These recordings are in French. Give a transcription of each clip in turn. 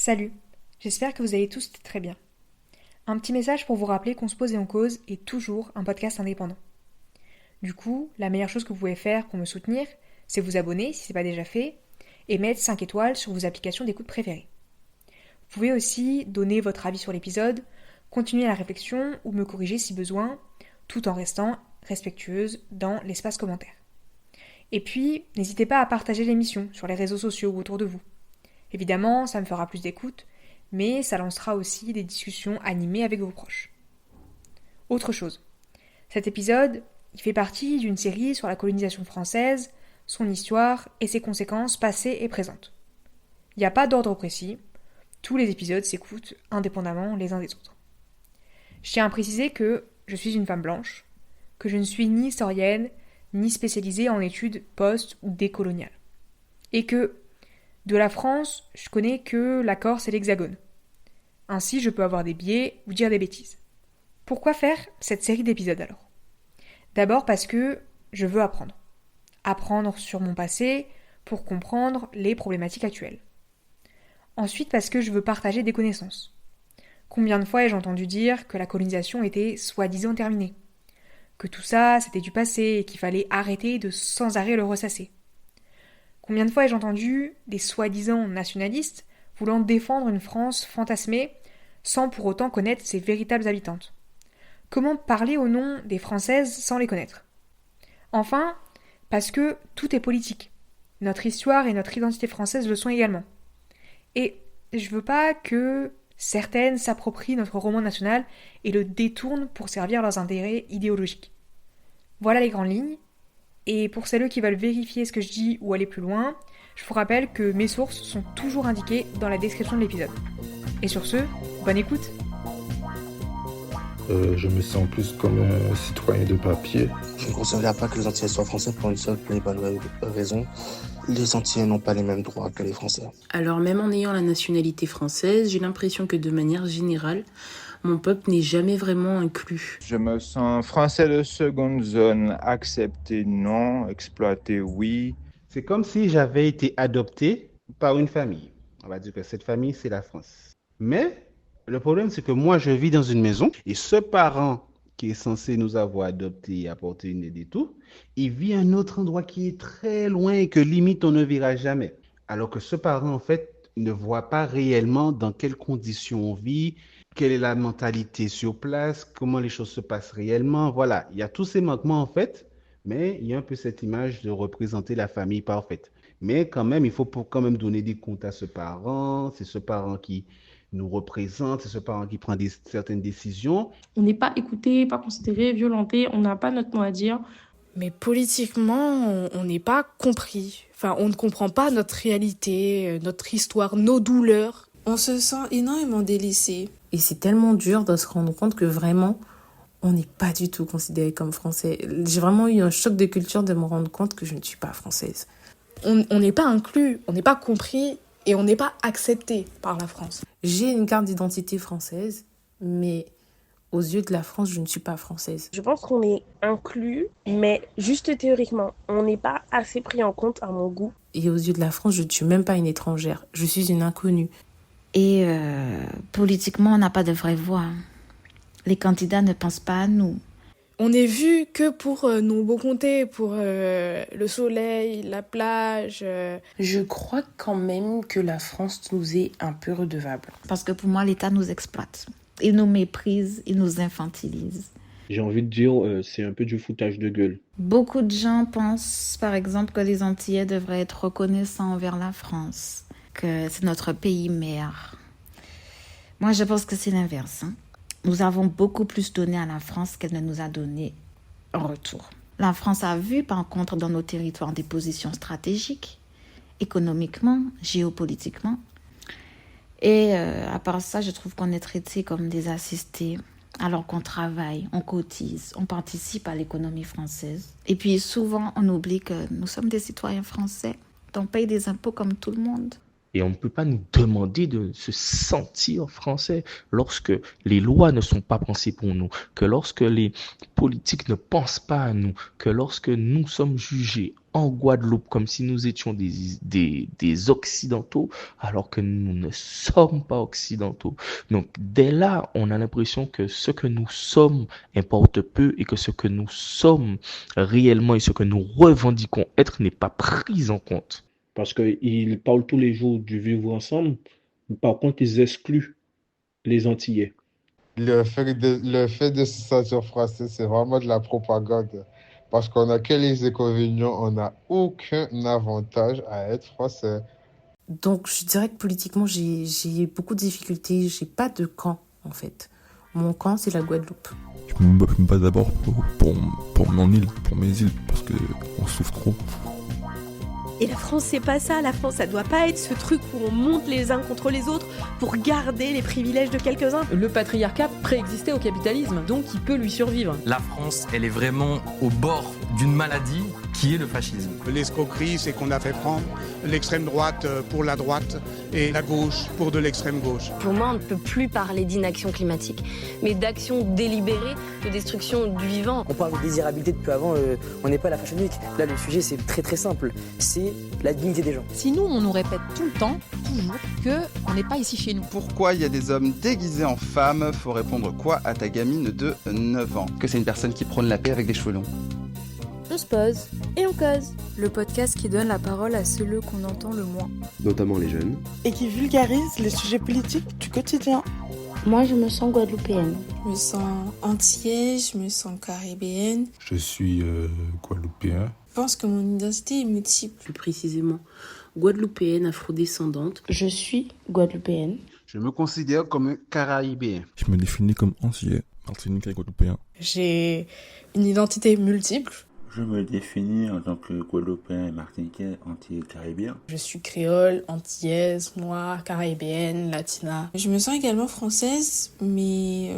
Salut, j'espère que vous allez tous très bien. Un petit message pour vous rappeler qu'on se pose et on cause est toujours un podcast indépendant. Du coup, la meilleure chose que vous pouvez faire pour me soutenir, c'est vous abonner si ce n'est pas déjà fait, et mettre 5 étoiles sur vos applications d'écoute préférées. Vous pouvez aussi donner votre avis sur l'épisode, continuer la réflexion ou me corriger si besoin, tout en restant respectueuse dans l'espace commentaire. Et puis, n'hésitez pas à partager l'émission sur les réseaux sociaux ou autour de vous. Évidemment, ça me fera plus d'écoute, mais ça lancera aussi des discussions animées avec vos proches. Autre chose, cet épisode, il fait partie d'une série sur la colonisation française, son histoire et ses conséquences passées et présentes. Il n'y a pas d'ordre précis, tous les épisodes s'écoutent indépendamment les uns des autres. Je tiens à préciser que je suis une femme blanche, que je ne suis ni historienne, ni spécialisée en études post- ou décoloniales. Et que, de la France, je connais que la Corse et l'Hexagone. Ainsi, je peux avoir des biais ou dire des bêtises. Pourquoi faire cette série d'épisodes alors ? D'abord parce que je veux apprendre. Apprendre sur mon passé pour comprendre les problématiques actuelles. Ensuite parce que je veux partager des connaissances. Combien de fois ai-je entendu dire que la colonisation était soi-disant terminée ? Que tout ça, c'était du passé et qu'il fallait arrêter de sans arrêt le ressasser ? Combien de fois ai-je entendu des soi-disant nationalistes voulant défendre une France fantasmée sans pour autant connaître ses véritables habitantes ? Comment parler au nom des Françaises sans les connaître ? Enfin, parce que tout est politique. Notre histoire et notre identité française le sont également. Et je veux pas que certaines s'approprient notre roman national et le détournent pour servir leurs intérêts idéologiques. Voilà les grandes lignes. Et pour celles qui veulent vérifier ce que je dis ou aller plus loin, je vous rappelle que mes sources sont toujours indiquées dans la description de l'épisode. Et sur ce, bonne écoute. Je me sens plus comme un citoyen de papier. Je ne considère pas que les Antillais soient français pour une seule et bonne raison. Les Antillais n'ont pas les mêmes droits que les Français. Alors même en ayant la nationalité française, j'ai l'impression que de manière générale, mon peuple n'est jamais vraiment inclus. Je me sens français de seconde zone, accepté non, exploité oui. C'est comme si j'avais été adopté par une famille. On va dire que cette famille, c'est la France. Mais le problème, c'est que moi, je vis dans une maison et ce parent qui est censé nous avoir adoptés et apporter une aide et tout, il vit à un autre endroit qui est très loin et que limite on ne verra jamais. Alors que ce parent, en fait, ne voit pas réellement dans quelles conditions on vit, quelle est la mentalité sur place, comment les choses se passent réellement. Voilà, il y a tous ces manquements, en fait, mais il y a un peu cette image de représenter la famille parfaite. Mais quand même, il faut quand même donner des comptes à ce parent. C'est ce parent qui nous représente, c'est ce parent qui prend certaines décisions. On n'est pas écouté, pas considéré, violenté, on n'a pas notre mot à dire. Mais politiquement, on n'est pas compris. Enfin, on ne comprend pas notre réalité, notre histoire, nos douleurs. On se sent énormément délaissé. Et c'est tellement dur de se rendre compte que vraiment, on n'est pas du tout considéré comme français. J'ai vraiment eu un choc de culture de me rendre compte que je ne suis pas française. On n'est pas inclus, on n'est pas compris et on n'est pas accepté par la France. J'ai une carte d'identité française, mais aux yeux de la France, je ne suis pas française. Je pense qu'on est inclus, mais juste théoriquement, on n'est pas assez pris en compte à mon goût. Et aux yeux de la France, je ne suis même pas une étrangère, je suis une inconnue. Et politiquement, on n'a pas de vraie voix. Les candidats ne pensent pas à nous. On est vu que pour nos beaux comtés, pour le soleil, la plage. Je crois quand même que la France nous est un peu redevable. Parce que pour moi, l'État nous exploite. Il nous méprise, il nous infantilise. J'ai envie de dire, c'est un peu du foutage de gueule. Beaucoup de gens pensent, par exemple, que les Antillais devraient être reconnaissants envers la France, que c'est notre pays mère. Moi, je pense que c'est l'inverse. Nous avons beaucoup plus donné à la France qu'elle ne nous a donné en retour. La France a vu, par contre, dans nos territoires des positions stratégiques, économiquement, géopolitiquement. Et à part ça, je trouve qu'on est traités comme des assistés, alors qu'on travaille, on cotise, on participe à l'économie française. Et puis souvent, on oublie que nous sommes des citoyens français, on paye des impôts comme tout le monde. Et on ne peut pas nous demander de se sentir français lorsque les lois ne sont pas pensées pour nous, que lorsque les politiques ne pensent pas à nous, que lorsque nous sommes jugés en Guadeloupe comme si nous étions des Occidentaux, alors que nous ne sommes pas Occidentaux. Donc dès là, on a l'impression que ce que nous sommes importe peu et que ce que nous sommes réellement et ce que nous revendiquons être n'est pas pris en compte. Parce qu'ils parlent tous les jours du vivre ensemble, par contre, ils excluent les Antillais. Le fait de se sentir français, c'est vraiment de la propagande. Parce qu'on n'a que les inconvénients, on n'a aucun avantage à être français. Donc je dirais que politiquement, j'ai beaucoup de difficultés. J'ai pas de camp, en fait. Mon camp, c'est la Guadeloupe. Je me bats d'abord pour mon île, pour mes îles, parce qu'on souffre trop. Et la France, c'est pas ça. La France, ça doit pas être ce truc où on monte les uns contre les autres pour garder les privilèges de quelques-uns. Le patriarcat préexistait au capitalisme, donc il peut lui survivre. La France, elle est vraiment au bord d'une maladie qui est le fascisme. L'escroquerie, c'est qu'on a fait prendre l'extrême droite pour la droite et la gauche pour de l'extrême gauche. Pour moi, on ne peut plus parler d'inaction climatique, mais d'action délibérée, de destruction du vivant. On parle de désirabilité depuis avant, on n'est pas à la Fashion Week. Là, le sujet, c'est très très simple. C'est la dignité des gens. Si nous, on nous répète tout le temps, toujours, qu'on n'est pas ici chez nous. Pourquoi il y a des hommes déguisés en femmes? Faut répondre quoi à ta gamine de 9 ans? Que c'est une personne qui prône la paix avec des cheveux longs. On se pose et on cause. Le podcast qui donne la parole à ceux qu'on entend le moins. Notamment les jeunes. Et qui vulgarise les sujets politiques du quotidien. Moi, je me sens guadeloupéenne. Je me sens antillaise, je me sens caribéenne. Je suis guadeloupéen. Je pense que mon identité est multiple. Plus précisément, guadeloupéenne, afrodescendante. Je suis guadeloupéenne. Je me considère comme un caraïbéen. Je me définis comme antillais, martiniquais et guadeloupéen. J'ai une identité multiple. Je me définis en tant que guadeloupéen et martiniquais, antillais et caribéen. Je suis créole, antillaise, noire, caribéenne, latina. Je me sens également française, mais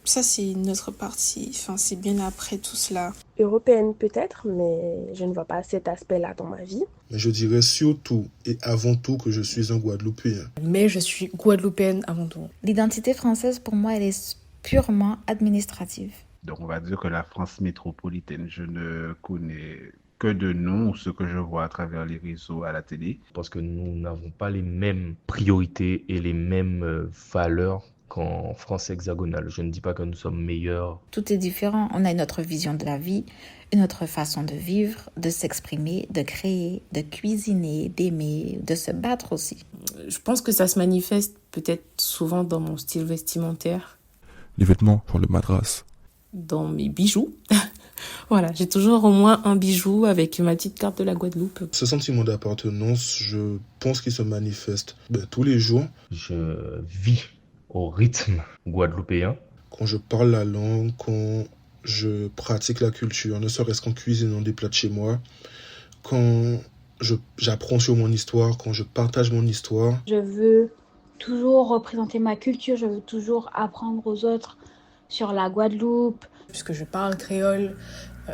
ça c'est notre partie. Enfin, c'est bien après tout cela. Européenne peut-être, mais je ne vois pas cet aspect-là dans ma vie. Mais je dirais surtout et avant tout que je suis un Guadeloupéen. Mais je suis guadeloupéenne avant tout. L'identité française, pour moi, elle est purement administrative. Donc on va dire que la France métropolitaine, je ne connais que de nom, ce que je vois à travers les réseaux à la télé. Parce que nous n'avons pas les mêmes priorités et les mêmes valeurs qu'en France hexagonale. Je ne dis pas que nous sommes meilleurs. Tout est différent. On a une autre vision de la vie, une autre façon de vivre, de s'exprimer, de créer, de cuisiner, d'aimer, de se battre aussi. Je pense que ça se manifeste peut-être souvent dans mon style vestimentaire. Les vêtements, genre le madras. Dans mes bijoux. Voilà, j'ai toujours au moins un bijou avec ma petite carte de la Guadeloupe. Ce sentiment d'appartenance, je pense qu'il se manifeste tous les jours. Je vis au rythme guadeloupéen. Quand je parle la langue, quand je pratique la culture, ne serait-ce qu'en cuisinant des plats de chez moi, quand j'apprends sur mon histoire, quand je partage mon histoire. Je veux toujours représenter ma culture, je veux toujours apprendre aux autres sur la Guadeloupe. Puisque je parle créole,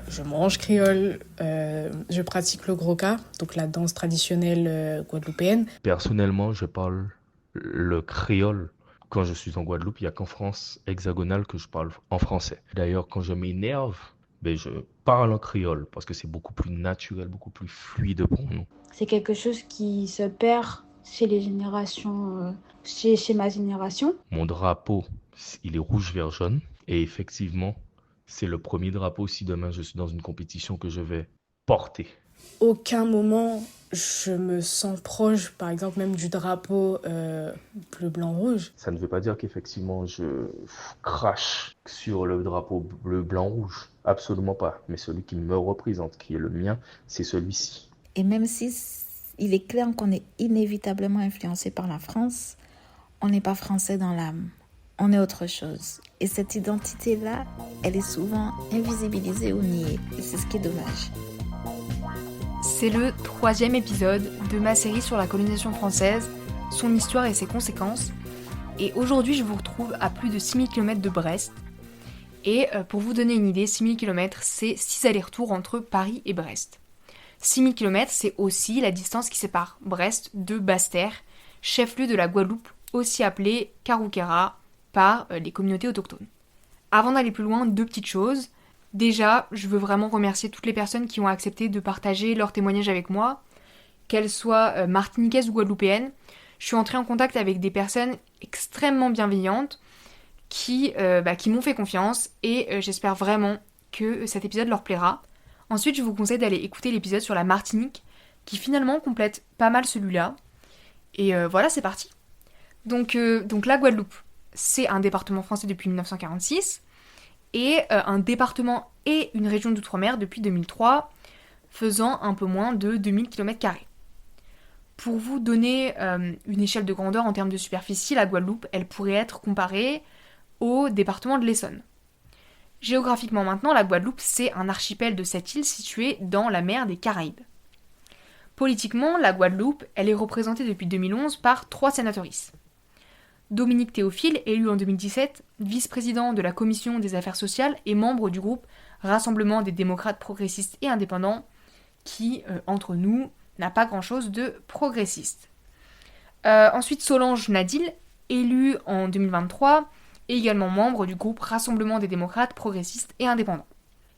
je mange créole, je pratique le groka, donc la danse traditionnelle guadeloupéenne. Personnellement, je parle le créole. Quand je suis en Guadeloupe, il n'y a qu'en France hexagonale que je parle en français. D'ailleurs, quand je m'énerve, je parle en créole parce que c'est beaucoup plus naturel, beaucoup plus fluide pour nous. C'est quelque chose qui se perd chez les générations, chez ma génération. Mon drapeau, il est rouge, vert, jaune. Et effectivement, c'est le premier drapeau si demain je suis dans une compétition que je vais porter. Aucun moment je me sens proche, par exemple, même du drapeau bleu, blanc, rouge. Ça ne veut pas dire qu'effectivement je crache sur le drapeau bleu, blanc, rouge. Absolument pas. Mais celui qui me représente, qui est le mien, c'est celui-ci. Et même si il est clair qu'on est inévitablement influencé par la France, on n'est pas français dans l'âme. On est autre chose. Et cette identité-là, elle est souvent invisibilisée ou niée. Et c'est ce qui est dommage. C'est le 3e épisode de ma série sur la colonisation française, son histoire et ses conséquences. Et aujourd'hui, je vous retrouve à plus de 6000 km de Brest. Et pour vous donner une idée, 6000 km, c'est 6 allers-retours entre Paris et Brest. 6000 km, c'est aussi la distance qui sépare Brest de Basse-Terre, chef-lieu de la Guadeloupe, aussi appelée Karoukera par les communautés autochtones. Avant d'aller plus loin, 2 petites choses. Déjà, je veux vraiment remercier toutes les personnes qui ont accepté de partager leurs témoignages avec moi, qu'elles soient martiniquaises ou guadeloupéennes. Je suis entrée en contact avec des personnes extrêmement bienveillantes qui m'ont fait confiance et j'espère vraiment que cet épisode leur plaira. Ensuite, je vous conseille d'aller écouter l'épisode sur la Martinique qui finalement complète pas mal celui-là. Et voilà, c'est parti. Donc la Guadeloupe, c'est un département français depuis 1946 et un département et une région d'outre-mer depuis 2003, faisant un peu moins de 2000 km². Pour vous donner une échelle de grandeur en termes de superficie, la Guadeloupe, elle pourrait être comparée au département de l'Essonne. Géographiquement maintenant, la Guadeloupe, c'est un archipel de 7 îles situées dans la mer des Caraïbes. Politiquement, la Guadeloupe, elle est représentée depuis 2011 par 3 sénatrices. Dominique Théophile, élu en 2017, vice-président de la Commission des affaires sociales et membre du groupe Rassemblement des démocrates progressistes et indépendants, qui, entre nous, n'a pas grand-chose de progressiste. Ensuite, Solange Nadil, élue en 2023, et également membre du groupe Rassemblement des démocrates progressistes et indépendants.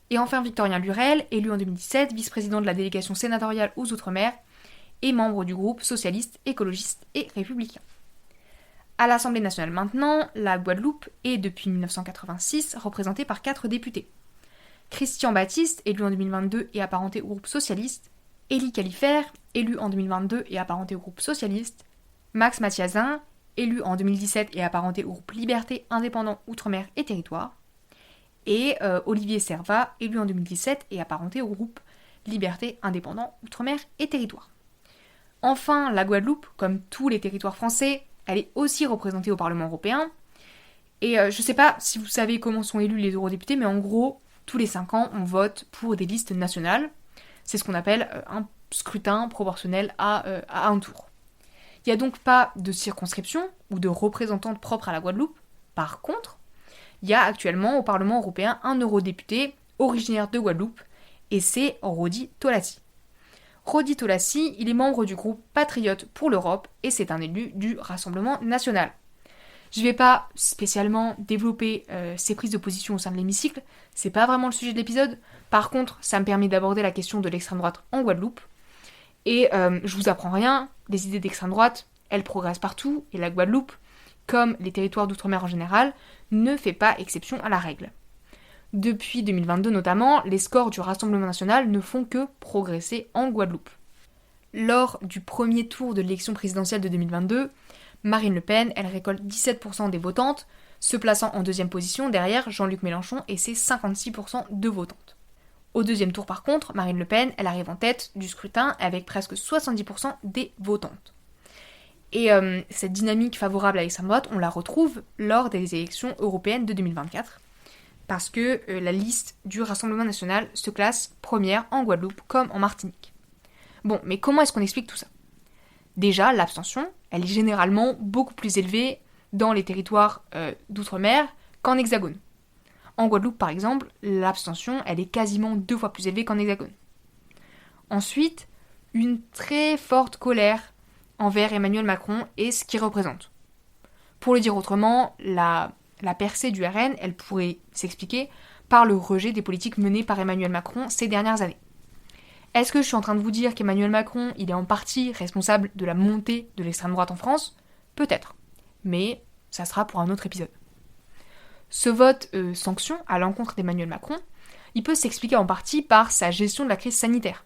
Et enfin, Victorien Lurel, élu en 2017, vice-président de la délégation sénatoriale aux Outre-mer, et membre du groupe socialiste, écologiste et républicain. À l'Assemblée nationale maintenant, la Guadeloupe est depuis 1986 représentée par 4 députés. Christian Baptiste, élu en 2022 et apparenté au groupe socialiste, Élie Califère, élu en 2022 et apparenté au groupe socialiste, Max Mathiazin, élu en 2017 et apparenté au groupe Liberté, Indépendant, Outre-mer et Territoire, et Olivier Servat, élu en 2017 et apparenté au groupe Liberté, Indépendant, Outre-mer et Territoire. Enfin, la Guadeloupe, comme tous les territoires français, elle est aussi représentée au Parlement européen. Et je sais pas si vous savez comment sont élus les eurodéputés, mais en gros, tous les 5 ans, on vote pour des listes nationales. C'est ce qu'on appelle un scrutin proportionnel à un tour. Il n'y a donc pas de circonscription ou de représentante propre à la Guadeloupe. Par contre, il y a actuellement au Parlement européen un eurodéputé originaire de Guadeloupe, et c'est Rodi Tolassi. Rodi Tolassi, il est membre du groupe Patriotes pour l'Europe et c'est un élu du Rassemblement national. Je ne vais pas spécialement développer ses prises de position au sein de l'hémicycle, c'est pas vraiment le sujet de l'épisode. Par contre, ça me permet d'aborder la question de l'extrême droite en Guadeloupe. Et je vous apprends rien, les idées d'extrême droite, elles progressent partout, et la Guadeloupe, comme les territoires d'outre-mer en général, ne fait pas exception à la règle. Depuis 2022 notamment, les scores du Rassemblement national ne font que progresser en Guadeloupe. Lors du premier tour de l'élection présidentielle de 2022, Marine Le Pen, elle récolte 17% des votantes, se plaçant en 2e position derrière Jean-Luc Mélenchon et ses 56% de votantes. Au 2e tour par contre, Marine Le Pen, elle arrive en tête du scrutin avec presque 70% des votantes. Et cette dynamique favorable à l'extrême droite, on la retrouve lors des élections européennes de 2024, parce que la liste du Rassemblement national se classe première en Guadeloupe comme en Martinique. Bon, mais comment est-ce qu'on explique tout ça ? Déjà, l'abstention, elle est généralement beaucoup plus élevée dans les territoires d'outre-mer qu'en hexagone. En Guadeloupe, par exemple, l'abstention, elle est quasiment 2 fois plus élevée qu'en hexagone. Ensuite, une très forte colère envers Emmanuel Macron et ce qu'il représente. Pour le dire autrement, la percée du RN, elle pourrait s'expliquer par le rejet des politiques menées par Emmanuel Macron ces dernières années. Est-ce que je suis en train de vous dire qu'Emmanuel Macron, il est en partie responsable de la montée de l'extrême droite en France ? Peut-être. Mais ça sera pour un autre épisode. Ce vote sanction à l'encontre d'Emmanuel Macron, il peut s'expliquer en partie par sa gestion de la crise sanitaire.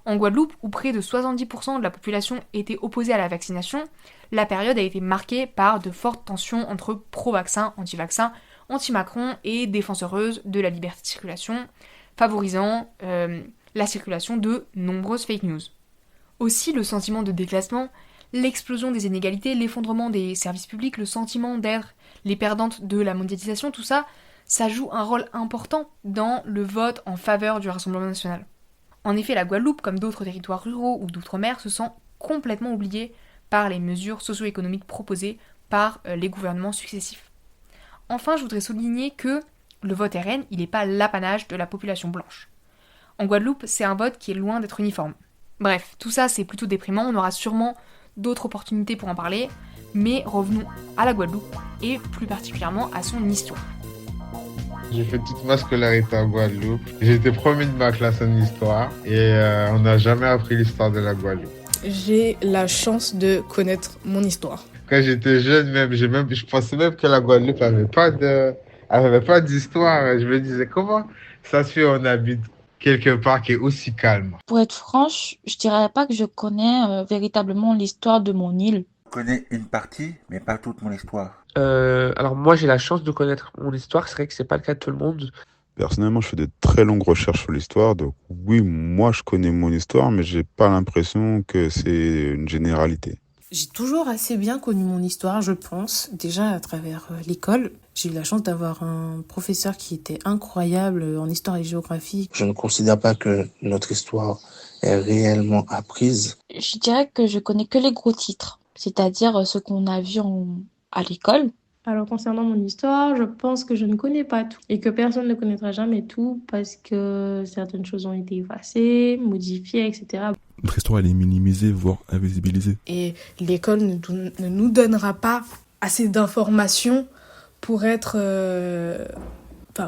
En Guadeloupe, où près de 70% de la population était opposée à la vaccination, la période a été marquée par de fortes tensions entre pro-vaccins, anti-vaccins, anti-Macron et défenseuses de la liberté de circulation, favorisant la circulation de nombreuses fake news. Aussi, le sentiment de déclassement, l'explosion des inégalités, l'effondrement des services publics, le sentiment d'être les perdantes de la mondialisation, tout ça, ça joue un rôle important dans le vote en faveur du Rassemblement national. En effet, la Guadeloupe, comme d'autres territoires ruraux ou d'outre-mer, se sent complètement oubliée par les mesures socio-économiques proposées par les gouvernements successifs. Enfin, je voudrais souligner que le vote RN, il n'est pas l'apanage de la population blanche. En Guadeloupe, c'est un vote qui est loin d'être uniforme. Bref, tout ça c'est plutôt déprimant, on aura sûrement d'autres opportunités pour en parler, mais revenons à la Guadeloupe et plus particulièrement à son histoire. J'ai fait toute ma scolarité en Guadeloupe. J'ai été premier de ma classe en histoire et on n'a jamais appris l'histoire de la Guadeloupe. J'ai la chance de connaître mon histoire. Quand j'étais jeune, je pensais même que la Guadeloupe avait pas d'histoire. Je me disais, comment ça se fait on habite quelque part qui est aussi calme? Pour être franche, je dirais pas que je connais véritablement l'histoire de mon île. Je connais une partie, mais pas toute mon histoire. Alors moi j'ai la chance de connaître mon histoire, c'est vrai que c'est pas le cas de tout le monde. Personnellement, je fais de très longues recherches sur l'histoire, donc oui, moi je connais mon histoire, mais j'ai pas l'impression que c'est une généralité. J'ai toujours assez bien connu mon histoire, je pense, déjà à travers l'école. J'ai eu la chance d'avoir un professeur qui était incroyable en histoire et géographie. Je ne considère pas que notre histoire est réellement apprise. Je dirais que je connais que les gros titres, c'est-à-dire ce qu'on a vu à l'école. Alors concernant mon histoire, je pense que je ne connais pas tout et que personne ne connaîtra jamais tout parce que certaines choses ont été effacées, modifiées, etc. Notre histoire, elle est minimisée, voire invisibilisée. Et l'école ne nous donnera pas assez d'informations pour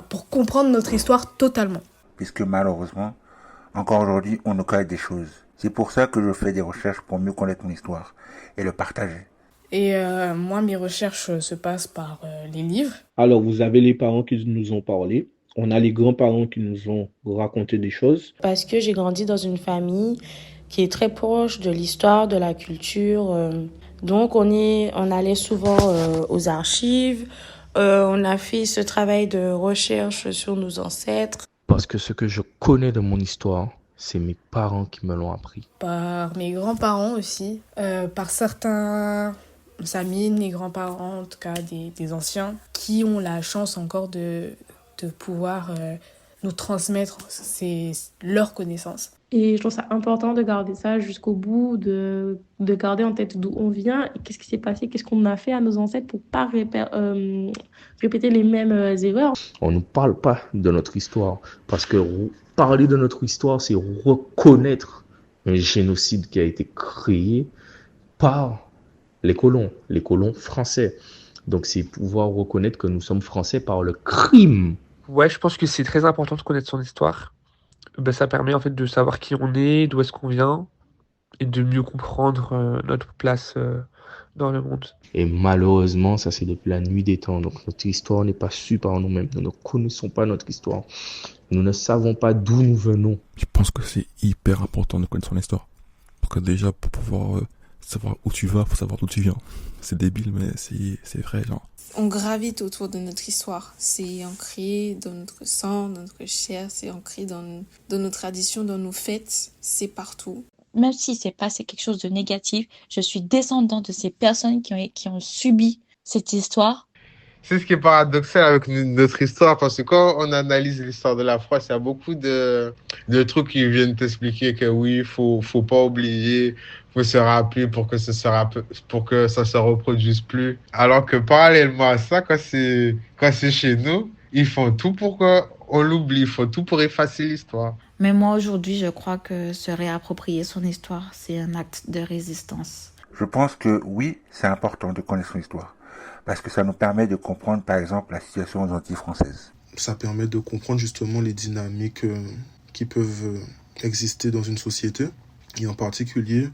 pour comprendre notre histoire totalement. Puisque malheureusement, encore aujourd'hui, on nous cache des choses. C'est pour ça que je fais des recherches pour mieux connaître mon histoire et le partager. Et moi, mes recherches se passent par les livres. Alors, vous avez les parents qui nous ont parlé. On a les grands-parents qui nous ont raconté des choses. Parce que j'ai grandi dans une famille qui est très proche de l'histoire, de la culture. Donc, on allait souvent aux archives. On a fait ce travail de recherche sur nos ancêtres. Parce que ce que je connais de mon histoire, c'est mes parents qui me l'ont appris. Par mes grands-parents aussi. Par certains amis, mes grands-parents, en tout cas des anciens, qui ont la chance encore de pouvoir nous transmettre leurs connaissances. Et je trouve ça important de garder ça jusqu'au bout, de garder en tête d'où on vient et qu'est-ce qui s'est passé, qu'est-ce qu'on a fait à nos ancêtres pour pas répéter les mêmes erreurs. On ne parle pas de notre histoire parce que parler de notre histoire, c'est reconnaître un génocide qui a été créé par les colons français. Donc c'est pouvoir reconnaître que nous sommes français par le crime. Ouais, je pense que c'est très important de connaître son histoire. Ça permet en fait de savoir qui on est, d'où est-ce qu'on vient, et de mieux comprendre notre place dans le monde. Et malheureusement, ça c'est depuis la nuit des temps. Donc notre histoire n'est pas su par nous-mêmes. Nous ne connaissons pas notre histoire. Nous ne savons pas d'où nous venons. Je pense que c'est hyper important de connaître son histoire. Parce que déjà, pour pouvoir savoir où tu vas, faut savoir d'où tu viens. C'est débile, mais c'est vrai, genre. On gravite autour de notre histoire. C'est ancré dans notre sang, dans notre chair, c'est ancré dans nos traditions, dans nos fêtes. C'est partout. Même si c'est passé quelque chose de négatif, je suis descendante de ces personnes qui ont subi cette histoire. C'est ce qui est paradoxal avec notre histoire, parce que quand on analyse l'histoire de la France, il y a beaucoup de trucs qui viennent t'expliquer que oui, faut pas oublier, faut se rappeler pour que ça se reproduise plus. Alors que parallèlement à ça, quand c'est chez nous, ils font tout pour qu'on l'oublie, ils font tout pour effacer l'histoire. Mais moi, aujourd'hui, je crois que se réapproprier son histoire, c'est un acte de résistance. Je pense que oui, c'est important de connaître son histoire. Parce que ça nous permet de comprendre, par exemple, la situation aux Antilles françaises. Ça permet de comprendre justement les dynamiques qui peuvent exister dans une société, et en particulier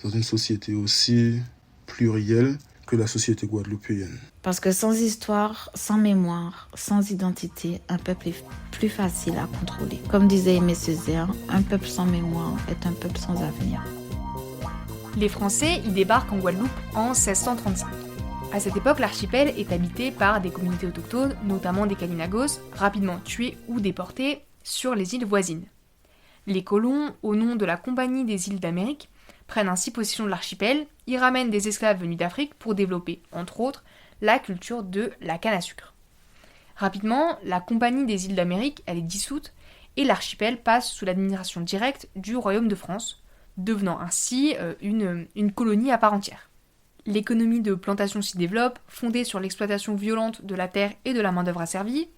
dans une société aussi plurielle que la société guadeloupéenne. Parce que sans histoire, sans mémoire, sans identité, un peuple est plus facile à contrôler. Comme disait Aimé Césaire, un peuple sans mémoire est un peuple sans avenir. Les Français y débarquent en Guadeloupe en 1635. À cette époque, l'archipel est habité par des communautés autochtones, notamment des Kalinagos, rapidement tués ou déportés sur les îles voisines. Les colons, au nom de la Compagnie des îles d'Amérique, prennent ainsi possession de l'archipel, y ramènent des esclaves venus d'Afrique pour développer, entre autres, la culture de la canne à sucre. Rapidement, la Compagnie des îles d'Amérique, elle est dissoute, et l'archipel passe sous l'administration directe du Royaume de France, devenant ainsi une colonie à part entière. L'économie de plantation s'y développe, fondée sur l'exploitation violente de la terre et de la main-d'œuvre asservie.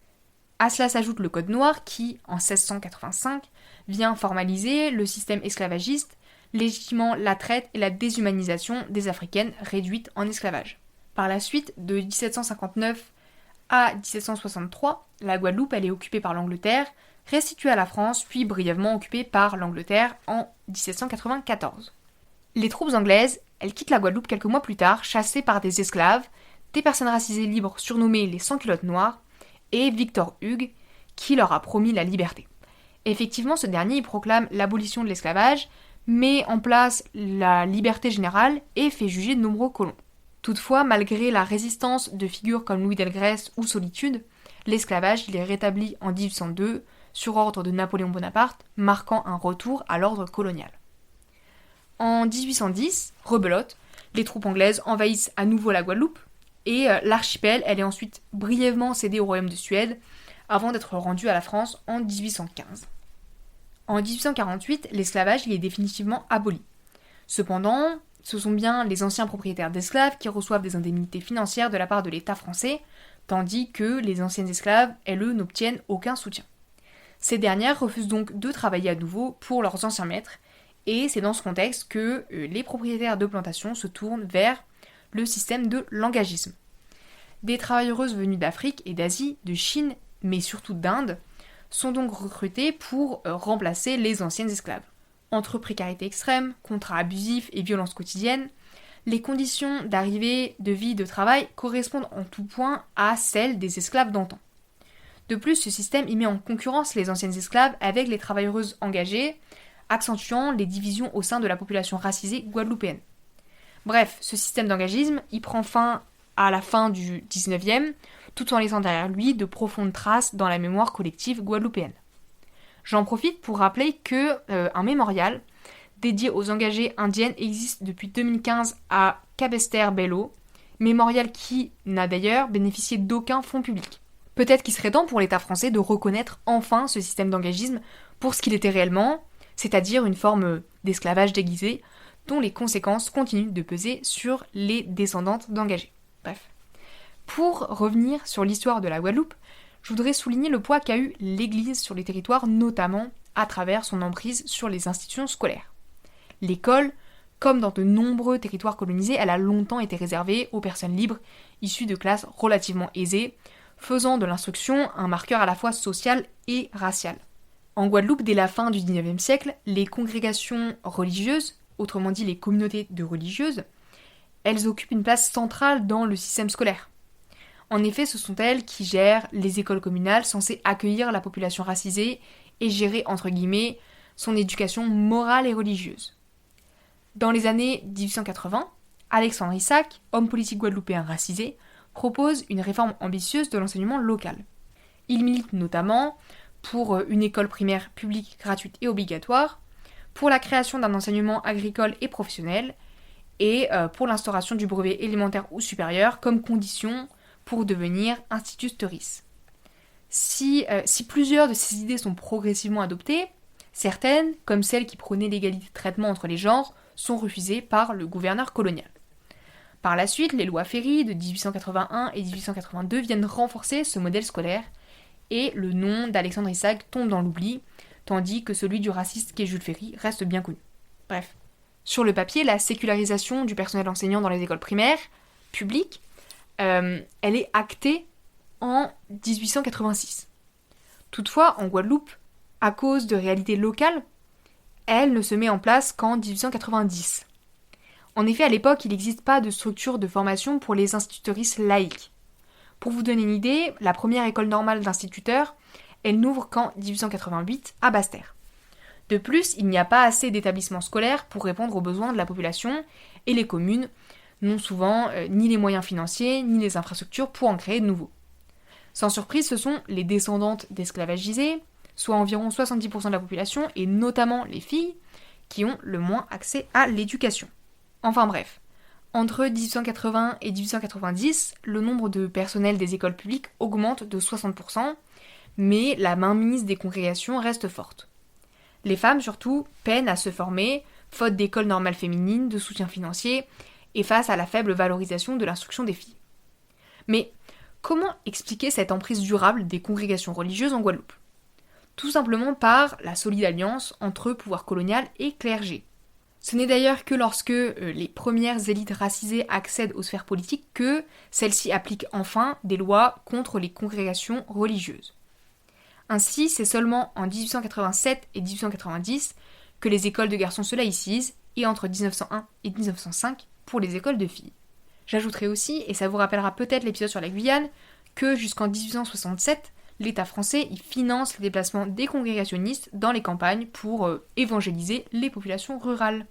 À cela s'ajoute le Code noir qui, en 1685, vient formaliser le système esclavagiste, légitimant la traite et la déshumanisation des Africaines réduites en esclavage. Par la suite, de 1759 à 1763, la Guadeloupe elle est occupée par l'Angleterre, restituée à la France, puis brièvement occupée par l'Angleterre en 1794. Les troupes anglaises, elles quittent la Guadeloupe quelques mois plus tard, chassées par des esclaves, des personnes racisées libres surnommées les sans-culottes noires, et Victor Hugues, qui leur a promis la liberté. Effectivement, ce dernier proclame l'abolition de l'esclavage, met en place la liberté générale et fait juger de nombreux colons. Toutefois, malgré la résistance de figures comme Louis Delgrès ou Solitude, l'esclavage il est rétabli en 1802 sur ordre de Napoléon Bonaparte, marquant un retour à l'ordre colonial. En 1810, rebelote, les troupes anglaises envahissent à nouveau la Guadeloupe et l'archipel elle est ensuite brièvement cédée au royaume de Suède avant d'être rendue à la France en 1815. En 1848, l'esclavage il est définitivement aboli. Cependant, ce sont bien les anciens propriétaires d'esclaves qui reçoivent des indemnités financières de la part de l'État français, tandis que les anciennes esclaves, elles, n'obtiennent aucun soutien. Ces dernières refusent donc de travailler à nouveau pour leurs anciens maîtres, et c'est dans ce contexte que les propriétaires de plantations se tournent vers le système de l'engagisme. Des travailleuses venues d'Afrique et d'Asie, de Chine, mais surtout d'Inde, sont donc recrutées pour remplacer les anciennes esclaves. Entre précarité extrême, contrats abusifs et violences quotidiennes, les conditions d'arrivée, de vie, de travail correspondent en tout point à celles des esclaves d'antan. De plus, ce système y met en concurrence les anciennes esclaves avec les travailleuses engagées, accentuant les divisions au sein de la population racisée guadeloupéenne. Bref, ce système d'engagisme y prend fin à la fin du 19e, tout en laissant derrière lui de profondes traces dans la mémoire collective guadeloupéenne. J'en profite pour rappeler que un mémorial dédié aux engagées indiennes existe depuis 2015 à Capesterre-Belle-Eau, mémorial qui n'a d'ailleurs bénéficié d'aucun fonds public. Peut-être qu'il serait temps pour l'État français de reconnaître enfin ce système d'engagisme pour ce qu'il était réellement, c'est-à-dire une forme d'esclavage déguisé dont les conséquences continuent de peser sur les descendantes d'engagés. Bref. Pour revenir sur l'histoire de la Guadeloupe, je voudrais souligner le poids qu'a eu l'Église sur les territoires, notamment à travers son emprise sur les institutions scolaires. L'école, comme dans de nombreux territoires colonisés, elle a longtemps été réservée aux personnes libres, issues de classes relativement aisées, faisant de l'instruction un marqueur à la fois social et racial. En Guadeloupe, dès la fin du XIXe siècle, les congrégations religieuses, autrement dit les communautés de religieuses, elles occupent une place centrale dans le système scolaire. En effet, ce sont elles qui gèrent les écoles communales censées accueillir la population racisée et gérer, entre guillemets, son éducation morale et religieuse. Dans les années 1880, Alexandre Isaac, homme politique guadeloupéen racisé, propose une réforme ambitieuse de l'enseignement local. Il milite notamment pour une école primaire publique gratuite et obligatoire, pour la création d'un enseignement agricole et professionnel, et pour l'instauration du brevet élémentaire ou supérieur comme condition pour devenir institutrice. Si plusieurs de ces idées sont progressivement adoptées, certaines, comme celle qui prônait l'égalité de traitement entre les genres, sont refusées par le gouverneur colonial. Par la suite, les lois Ferry de 1881 et 1882 viennent renforcer ce modèle scolaire, et le nom d'Alexandre Isaac tombe dans l'oubli, tandis que celui du raciste qu'est Jules Ferry reste bien connu. Bref. Sur le papier, la sécularisation du personnel enseignant dans les écoles primaires, publiques, elle est actée en 1886. Toutefois, en Guadeloupe, à cause de réalités locales, elle ne se met en place qu'en 1890. En effet, à l'époque, il n'existe pas de structure de formation pour les institutrices laïques. Pour vous donner une idée, la première école normale d'instituteurs, elle n'ouvre qu'en 1888 à Basse-Terre. De plus, il n'y a pas assez d'établissements scolaires pour répondre aux besoins de la population, et les communes n'ont souvent ni les moyens financiers, ni les infrastructures pour en créer de nouveaux. Sans surprise, ce sont les descendantes d'esclavagisés, soit environ 70% de la population, et notamment les filles, qui ont le moins accès à l'éducation. Enfin bref, entre 1880 et 1890, le nombre de personnels des écoles publiques augmente de 60%, mais la mainmise des congrégations reste forte. Les femmes, surtout, peinent à se former, faute d'écoles normales féminines, de soutien financier, et face à la faible valorisation de l'instruction des filles. Mais comment expliquer cette emprise durable des congrégations religieuses en Guadeloupe ? Tout simplement par la solide alliance entre pouvoir colonial et clergé. Ce n'est d'ailleurs que lorsque les premières élites racisées accèdent aux sphères politiques que celles-ci appliquent enfin des lois contre les congrégations religieuses. Ainsi, c'est seulement en 1887 et 1890 que les écoles de garçons se laïcisent, et entre 1901 et 1905 pour les écoles de filles. J'ajouterai aussi, et ça vous rappellera peut-être l'épisode sur la Guyane, que jusqu'en 1867, l'État français y finance les déplacements des congrégationnistes dans les campagnes pour évangéliser les populations rurales.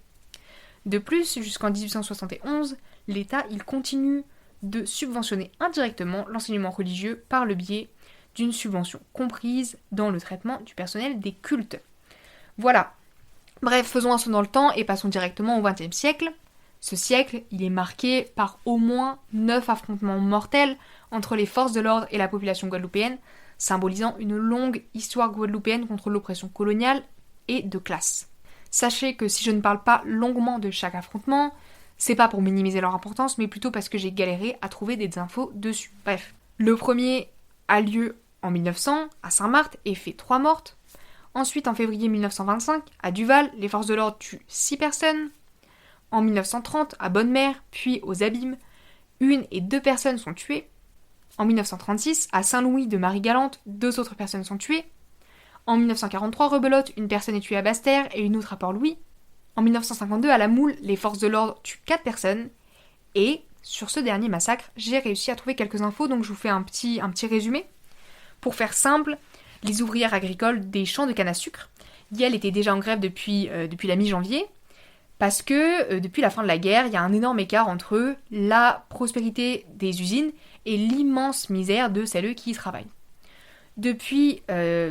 De plus, jusqu'en 1871, l'État il continue de subventionner indirectement l'enseignement religieux par le biais d'une subvention comprise dans le traitement du personnel des cultes. Voilà. Bref, faisons un saut dans le temps et passons directement au XXe siècle. Ce siècle, il est marqué par au moins 9 affrontements mortels entre les forces de l'ordre et la population guadeloupéenne, symbolisant une longue histoire guadeloupéenne contre l'oppression coloniale et de classe. Sachez que si je ne parle pas longuement de chaque affrontement, c'est pas pour minimiser leur importance, mais plutôt parce que j'ai galéré à trouver des infos dessus. Bref, le premier a lieu en 1900 à Saint-Marthe et fait 3 mortes. Ensuite, en février 1925, à Duval, les forces de l'ordre tuent 6 personnes. En 1930, à Bonne-Mère, puis aux Abîmes, 1 et 2 personnes sont tuées. En 1936, à Saint-Louis de Marie-Galante, 2 autres personnes sont tuées. En 1943, rebelote, 1 personne est tuée à Basse-Terre et une autre à Port-Louis. En 1952, à La Moule, les forces de l'ordre tuent 4 personnes. Et sur ce dernier massacre, j'ai réussi à trouver quelques infos, donc je vous fais un petit résumé. Pour faire simple, les ouvrières agricoles des champs de canne à sucre, elles étaient déjà en grève depuis la mi-janvier, parce que depuis la fin de la guerre, il y a un énorme écart entre la prospérité des usines et l'immense misère de celles qui y travaillent. Depuis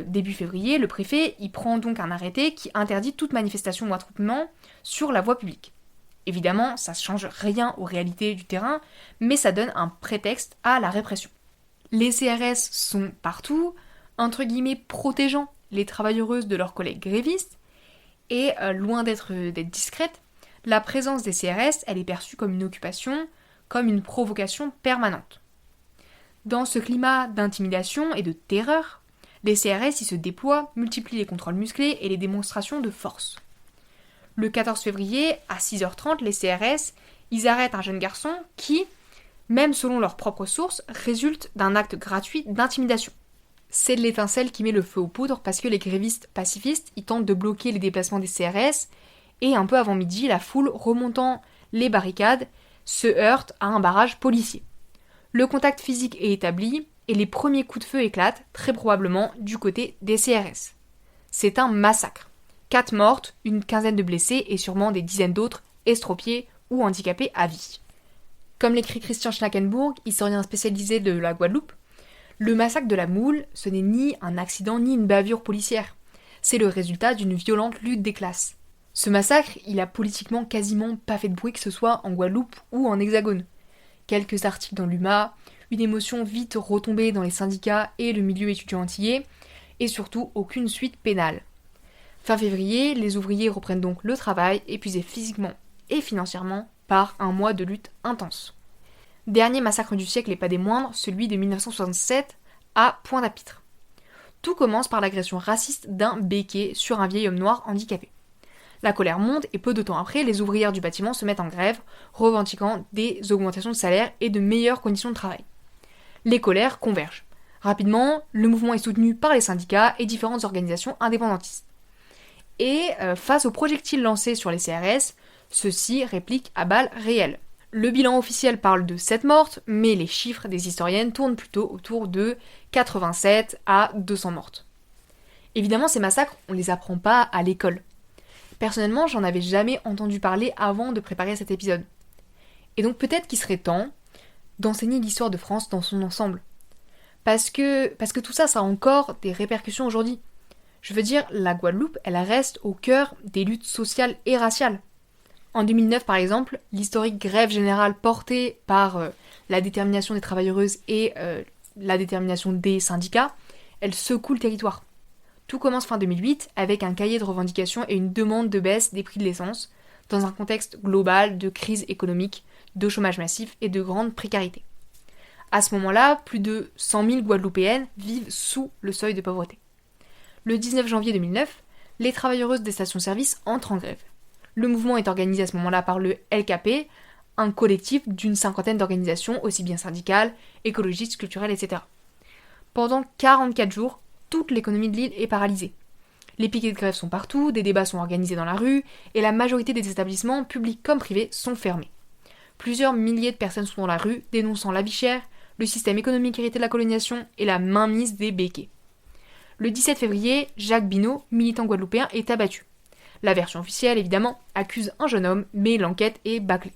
début février, le préfet il prend donc un arrêté qui interdit toute manifestation ou attroupement sur la voie publique. Évidemment, ça ne change rien aux réalités du terrain, mais ça donne un prétexte à la répression. Les CRS sont partout, entre guillemets protégeant les travailleuses de leurs collègues grévistes, et loin d'être discrète, la présence des CRS elle est perçue comme une occupation, comme une provocation permanente. Dans ce climat d'intimidation et de terreur, les CRS y se déploient, multiplient les contrôles musclés et les démonstrations de force. Le 14 février, à 6h30, les CRS, ils arrêtent un jeune garçon qui, même selon leurs propres sources, résulte d'un acte gratuit d'intimidation. C'est de l'étincelle qui met le feu aux poudres parce que les grévistes pacifistes ils tentent de bloquer les déplacements des CRS et un peu avant midi, la foule remontant les barricades se heurte à un barrage policier. Le contact physique est établi et les premiers coups de feu éclatent, très probablement du côté des CRS. C'est un massacre. 4 mortes, une quinzaine de blessés et sûrement des dizaines d'autres estropiés ou handicapés à vie. Comme l'écrit Christian Schnackenburg, historien spécialisé de la Guadeloupe, le massacre de la Moule, ce n'est ni un accident ni une bavure policière. C'est le résultat d'une violente lutte des classes. Ce massacre, il a politiquement quasiment pas fait de bruit que ce soit en Guadeloupe ou en Hexagone. Quelques articles dans l'UMA, une émotion vite retombée dans les syndicats et le milieu étudiant antillais, et surtout aucune suite pénale. Fin février, les ouvriers reprennent donc le travail, épuisés physiquement et financièrement par un mois de lutte intense. Dernier massacre du siècle et pas des moindres, celui de 1967 à Pointe-à-Pitre. Tout commence par l'agression raciste d'un béquet sur un vieil homme noir handicapé. La colère monte et peu de temps après, les ouvrières du bâtiment se mettent en grève, revendiquant des augmentations de salaire et de meilleures conditions de travail. Les colères convergent. Rapidement, le mouvement est soutenu par les syndicats et différentes organisations indépendantistes. Et face aux projectiles lancés sur les CRS, ceux-ci répliquent à balles réelles. Le bilan officiel parle de 7 mortes, mais les chiffres des historiennes tournent plutôt autour de 87 à 200 mortes. Évidemment, ces massacres, on les apprend pas à l'école. Personnellement, j'en avais jamais entendu parler avant de préparer cet épisode. Et donc peut-être qu'il serait temps d'enseigner l'histoire de France dans son ensemble. Parce que tout ça, ça a encore des répercussions aujourd'hui. Je veux dire, la Guadeloupe, elle reste au cœur des luttes sociales et raciales. En 2009, par exemple, l'historique grève générale portée par la détermination des travailleuses et la détermination des syndicats, elle secoue le territoire. Tout commence fin 2008 avec un cahier de revendications et une demande de baisse des prix de l'essence, dans un contexte global de crise économique, de chômage massif et de grande précarité. À ce moment-là, plus de 100 000 Guadeloupéennes vivent sous le seuil de pauvreté. Le 19 janvier 2009, les travailleuses des stations-service entrent en grève. Le mouvement est organisé à ce moment-là par le LKP, un collectif d'une 50aine d'organisations, aussi bien syndicales, écologistes, culturelles, etc. Pendant 44 jours, toute l'économie de l'île est paralysée. Les piquets de grève sont partout, des débats sont organisés dans la rue, et la majorité des établissements, publics comme privés, sont fermés. Plusieurs milliers de personnes sont dans la rue, dénonçant la vie chère, le système économique hérité de la colonisation et la mainmise des béquets. Le 17 février, Jacques Binot, militant guadeloupéen, est abattu. La version officielle, évidemment, accuse un jeune homme, mais l'enquête est bâclée.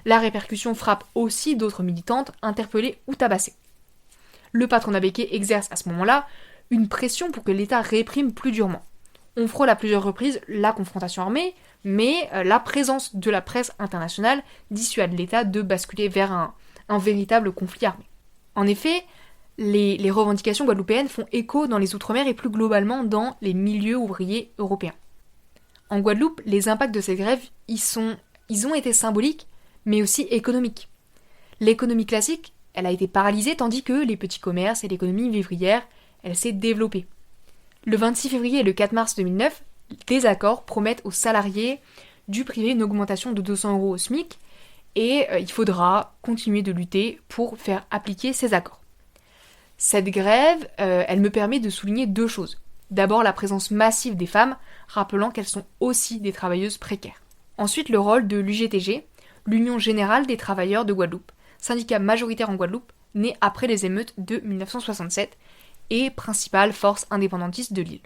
La répercussion frappe aussi d'autres militantes interpellées ou tabassées. Le patronat béquet exerce à ce moment-là une pression pour que l'État réprime plus durement. On frôle à plusieurs reprises la confrontation armée, mais la présence de la presse internationale dissuade l'État de basculer vers un véritable conflit armé. En effet, les revendications guadeloupéennes font écho dans les Outre-mer et plus globalement dans les milieux ouvriers européens. En Guadeloupe, les impacts de ces grèves, ils ont été symboliques, mais aussi économiques. L'économie classique, elle a été paralysée, tandis que les petits commerces et l'économie vivrière, elle s'est développée. Le 26 février et le 4 mars 2009, des accords promettent aux salariés du privé une augmentation de 200 € au SMIC, et il faudra continuer de lutter pour faire appliquer ces accords. Cette grève, elle me permet de souligner deux choses. D'abord, la présence massive des femmes, rappelant qu'elles sont aussi des travailleuses précaires. Ensuite, le rôle de l'UGTG, l'Union Générale des Travailleurs de Guadeloupe, syndicat majoritaire en Guadeloupe, né après les émeutes de 1967, et principale force indépendantiste de l'île.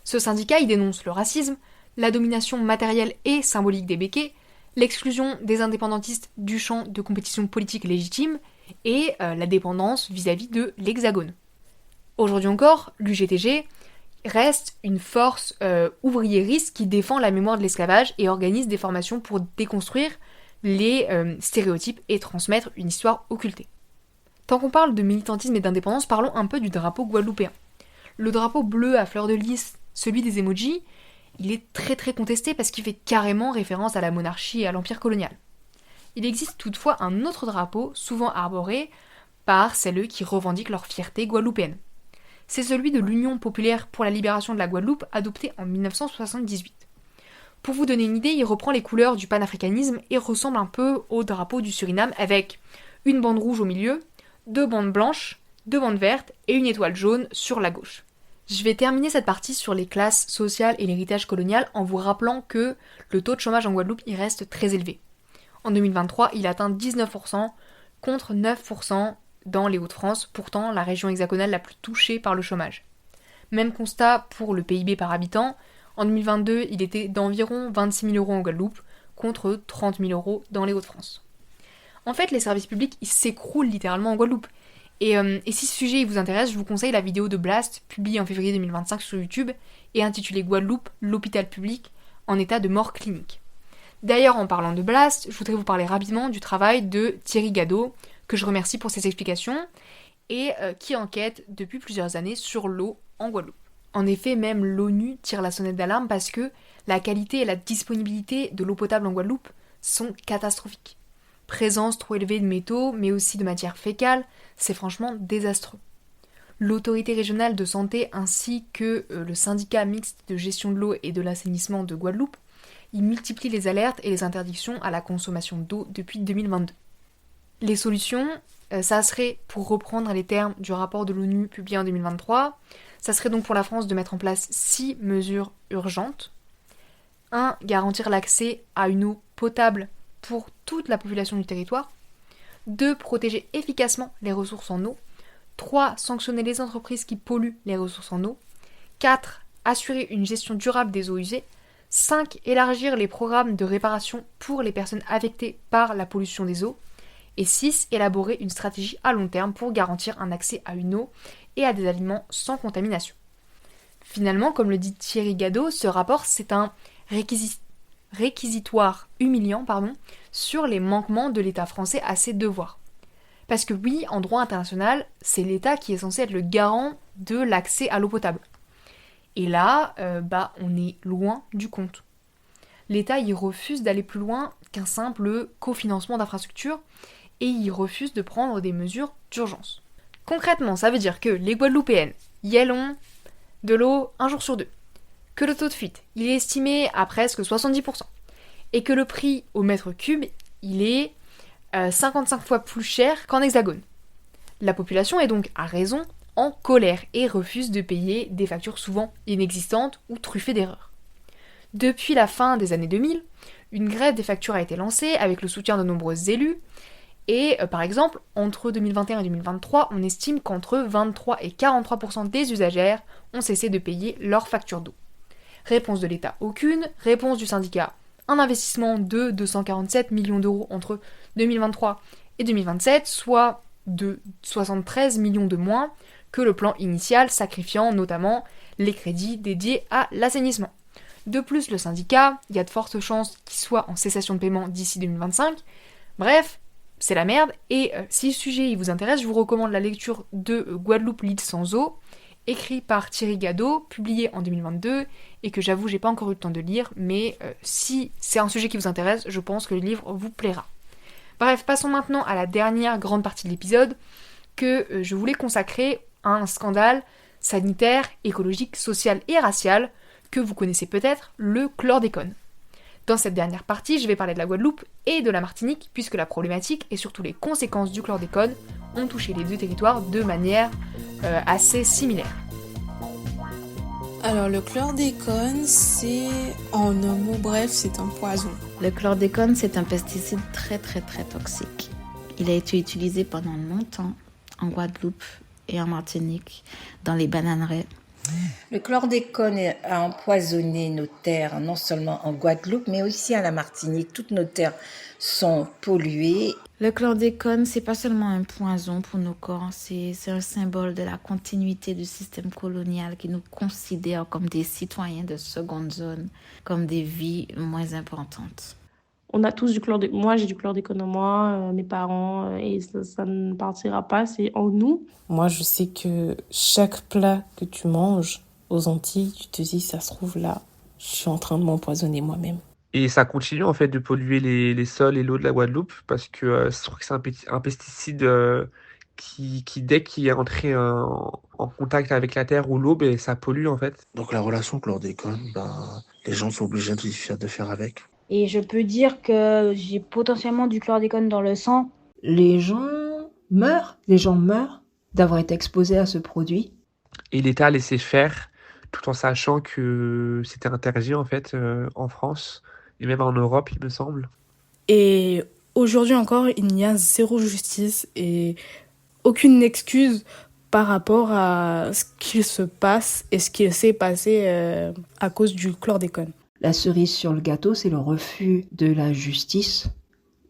Ce syndicat y dénonce le racisme, la domination matérielle et symbolique des béquets, l'exclusion des indépendantistes du champ de compétition politique légitime et la dépendance vis-à-vis de l'Hexagone. Aujourd'hui encore, l'UGTG reste une force ouvriériste qui défend la mémoire de l'esclavage et organise des formations pour déconstruire les stéréotypes et transmettre une histoire occultée. Tant qu'on parle de militantisme et d'indépendance, parlons un peu du drapeau guadeloupéen. Le drapeau bleu à fleur de lys, celui des emojis, il est très très contesté parce qu'il fait carrément référence à la monarchie et à l'empire colonial. Il existe toutefois un autre drapeau, souvent arboré par celles qui revendiquent leur fierté guadeloupéenne. C'est celui de l'Union populaire pour la libération de la Guadeloupe, adopté en 1978. Pour vous donner une idée, il reprend les couleurs du panafricanisme et ressemble un peu au drapeau du Suriname avec une bande rouge au milieu, 2 bandes blanches, 2 bandes vertes et une étoile jaune sur la gauche. Je vais terminer cette partie sur les classes sociales et l'héritage colonial en vous rappelant que le taux de chômage en Guadeloupe il reste très élevé. En 2023, il atteint 19% contre 9% dans les Hauts-de-France, pourtant la région hexagonale la plus touchée par le chômage. Même constat pour le PIB par habitant, en 2022 il était d'environ 26 000 € en Guadeloupe contre 30 000 € dans les Hauts-de-France. En fait, les services publics ils s'écroulent littéralement en Guadeloupe. Et si ce sujet vous intéresse, je vous conseille la vidéo de Blast, publiée en février 2025 sur YouTube, et intitulée Guadeloupe, l'hôpital public en état de mort clinique. D'ailleurs, en parlant de Blast, je voudrais vous parler rapidement du travail de Thierry Gadot, que je remercie pour ses explications, et qui enquête depuis plusieurs années sur l'eau en Guadeloupe. En effet, même l'ONU tire la sonnette d'alarme parce que la qualité et la disponibilité de l'eau potable en Guadeloupe sont catastrophiques. Présence trop élevée de métaux, mais aussi de matières fécales, c'est franchement désastreux. L'autorité régionale de santé ainsi que le syndicat mixte de gestion de l'eau et de l'assainissement de Guadeloupe, ils multiplient les alertes et les interdictions à la consommation d'eau depuis 2022. Les solutions, ça serait, pour reprendre les termes du rapport de l'ONU publié en 2023, ça serait donc pour la France de mettre en place 6 mesures urgentes. 1. Garantir l'accès à une eau potable pour toute la population du territoire. 2. Protéger efficacement les ressources en eau. 3. Sanctionner les entreprises qui polluent les ressources en eau. 4. Assurer une gestion durable des eaux usées. 5. Élargir les programmes de réparation pour les personnes affectées par la pollution des eaux. Et 6. Élaborer une stratégie à long terme pour garantir un accès à une eau et à des aliments sans contamination. Finalement, comme le dit Thierry Gadot, ce rapport c'est un réquisitoire humiliant sur les manquements de l'État français à ses devoirs. Parce que oui, en droit international, c'est l'État qui est censé être le garant de l'accès à l'eau potable. Et là, on est loin du compte. L'État y refuse d'aller plus loin qu'un simple cofinancement d'infrastructures et il refuse de prendre des mesures d'urgence. Concrètement, ça veut dire que les Guadeloupéennes y ont de l'eau un jour sur 2, que le taux de fuite il est estimé à presque 70%, et que le prix au mètre cube, il est 55 fois plus cher qu'en hexagone. La population est donc, à raison, en colère et refuse de payer des factures souvent inexistantes ou truffées d'erreurs. Depuis la fin des années 2000, une grève des factures a été lancée avec le soutien de nombreux élus, et par exemple, entre 2021 et 2023, on estime qu'entre 23 et 43% des usagères ont cessé de payer leurs factures d'eau. Réponse de l'État, aucune. Réponse du syndicat, un investissement de 247 millions d'euros entre 2023 et 2027, soit de 73 millions de moins que le plan initial, sacrifiant notamment les crédits dédiés à l'assainissement. De plus, le syndicat, il y a de fortes chances qu'il soit en cessation de paiement d'ici 2025. Bref, c'est la merde, et si le sujet vous intéresse, je vous recommande la lecture de Guadeloupe l'île sans eau, écrit par Thierry Gadot, publié en 2022, et que j'avoue j'ai pas encore eu le temps de lire, mais si c'est un sujet qui vous intéresse, je pense que le livre vous plaira. Bref, passons maintenant à la dernière grande partie de l'épisode, que je voulais consacrer à un scandale sanitaire, écologique, social et racial, que vous connaissez peut-être, le chlordécone. Dans cette dernière partie, je vais parler de la Guadeloupe et de la Martinique, puisque la problématique et surtout les conséquences du chlordécone ont touché les deux territoires de manière assez similaire. Alors le chlordécone, c'est, en un mot bref, c'est un poison. Le chlordécone, c'est un pesticide très très très toxique. Il a été utilisé pendant longtemps en Guadeloupe et en Martinique, dans les bananeraies. Le chlordécone a empoisonné nos terres, non seulement en Guadeloupe, mais aussi à la Martinique. Toutes nos terres sont polluées. Le chlordécone, c'est pas seulement un poison pour nos corps, c'est un symbole de la continuité du système colonial qui nous considère comme des citoyens de seconde zone, comme des vies moins importantes. On a tous du chlordécone. Moi, j'ai du chlordécone en moi, mes parents, et ça ne partira pas, c'est en nous. Moi, je sais que chaque plat que tu manges aux Antilles, tu te dis, ça se trouve là, je suis en train de m'empoisonner moi-même. Et ça continue en fait de polluer les sols et l'eau de la Guadeloupe parce que je trouve que c'est un pesticide qui dès qu'il est entré en contact avec la terre ou l'eau, ben, ça pollue en fait. Donc la relation chlordécone, les gens sont obligés de faire avec. Et je peux dire que j'ai potentiellement du chlordécone dans le sang. Les gens meurent d'avoir été exposés à ce produit. Et l'État a laissé faire tout en sachant que c'était interdit en fait en France et même en Europe, il me semble. Et aujourd'hui encore, il n'y a zéro justice et aucune excuse par rapport à ce qu'il se passe et ce qui s'est passé à cause du chlordécone. La cerise sur le gâteau, c'est le refus de la justice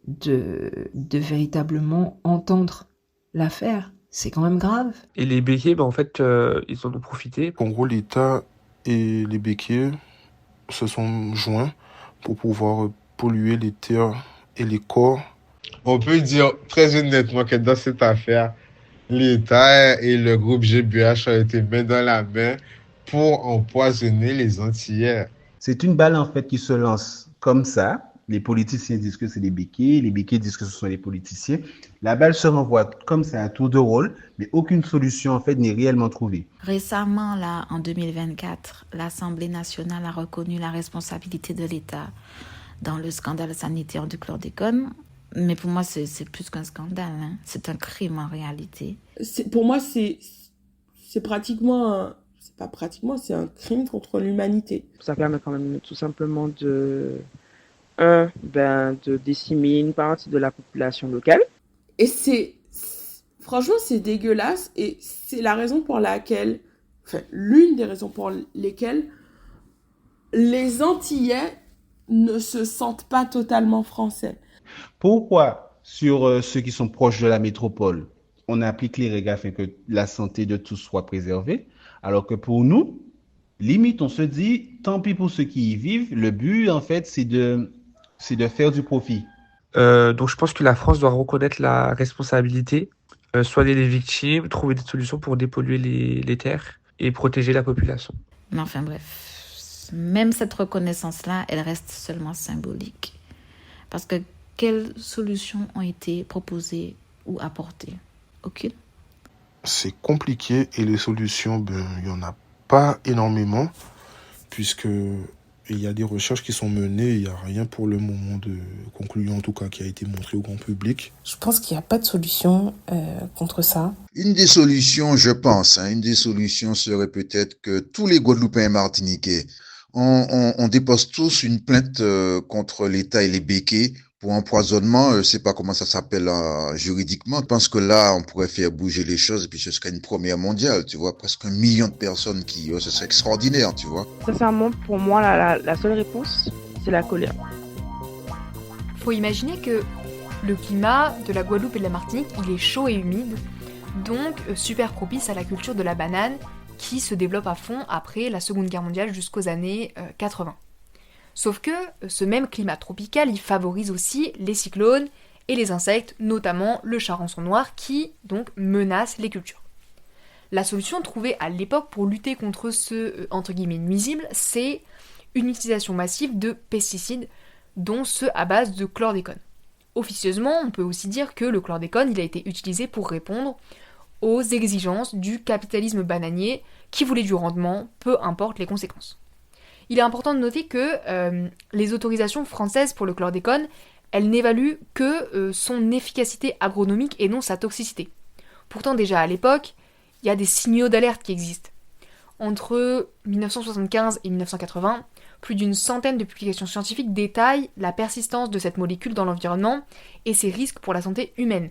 de véritablement entendre l'affaire. C'est quand même grave. Et les béquiers, en fait, ils en ont profité. En gros, l'État et les béquiers se sont joints pour pouvoir polluer les terres et les corps. On peut dire très honnêtement que dans cette affaire, l'État et le groupe GBH ont été main dans la main pour empoisonner les Antillais. C'est une balle en fait qui se lance comme ça. Les politiciens disent que c'est les béquets disent que ce sont les politiciens. La balle se renvoie comme ça à tour de rôle, mais aucune solution en fait n'est réellement trouvée. Récemment, là, en 2024, l'Assemblée nationale a reconnu la responsabilité de l'État dans le scandale sanitaire du chlordécone. Mais pour moi, c'est plus qu'un scandale, hein. C'est un crime en réalité. Pour moi, c'est pratiquement c'est un crime contre l'humanité. Ça permet quand même tout simplement de décimer une partie de la population locale. Et franchement, c'est dégueulasse et c'est la raison pour laquelle, l'une des raisons pour lesquelles les Antillais ne se sentent pas totalement français. Pourquoi sur ceux qui sont proches de la métropole, on applique les règles afin que la santé de tous soit préservée, alors que pour nous, limite, on se dit, tant pis pour ceux qui y vivent, le but, en fait, c'est de faire du profit. Donc je pense que la France doit reconnaître la responsabilité, soigner les victimes, trouver des solutions pour dépolluer les terres et protéger la population. Mais enfin bref, même cette reconnaissance-là, elle reste seulement symbolique. Parce que quelles solutions ont été proposées ou apportées? Aucune. C'est compliqué et les solutions, il n'y en a pas énormément, puisque Et il y a des recherches qui sont menées, il n'y a rien pour le moment de concluant, en tout cas, qui a été montré au grand public. Je pense qu'il n'y a pas de solution contre ça. Une des solutions, je pense, une des solutions serait peut-être que tous les Guadeloupéens et Martiniquais, on dépose tous une plainte contre l'État et les béquets pour empoisonnement. Je ne sais pas comment ça s'appelle juridiquement. Je pense que là, on pourrait faire bouger les choses et puis ce serait une première mondiale, tu vois. Presque 1 million de personnes ce serait extraordinaire, tu vois. Sincèrement, pour moi, la seule réponse, c'est la colère. Faut imaginer que le climat de la Guadeloupe et de la Martinique, il est chaud et humide, donc super propice à la culture de la banane qui se développe à fond après la Seconde Guerre mondiale jusqu'aux années 80. Sauf que ce même climat tropical, il favorise aussi les cyclones et les insectes, notamment le charançon noir qui donc menace les cultures. La solution trouvée à l'époque pour lutter contre ce entre guillemets nuisible, c'est une utilisation massive de pesticides, dont ceux à base de chlordécone. Officieusement, on peut aussi dire que le chlordécone il a été utilisé pour répondre aux exigences du capitalisme bananier qui voulait du rendement, peu importe les conséquences. Il est important de noter que les autorisations françaises pour le chlordécone, elles n'évaluent que son efficacité agronomique et non sa toxicité. Pourtant déjà à l'époque, il y a des signaux d'alerte qui existent. Entre 1975 et 1980, plus d'une centaine de publications scientifiques détaillent la persistance de cette molécule dans l'environnement et ses risques pour la santé humaine.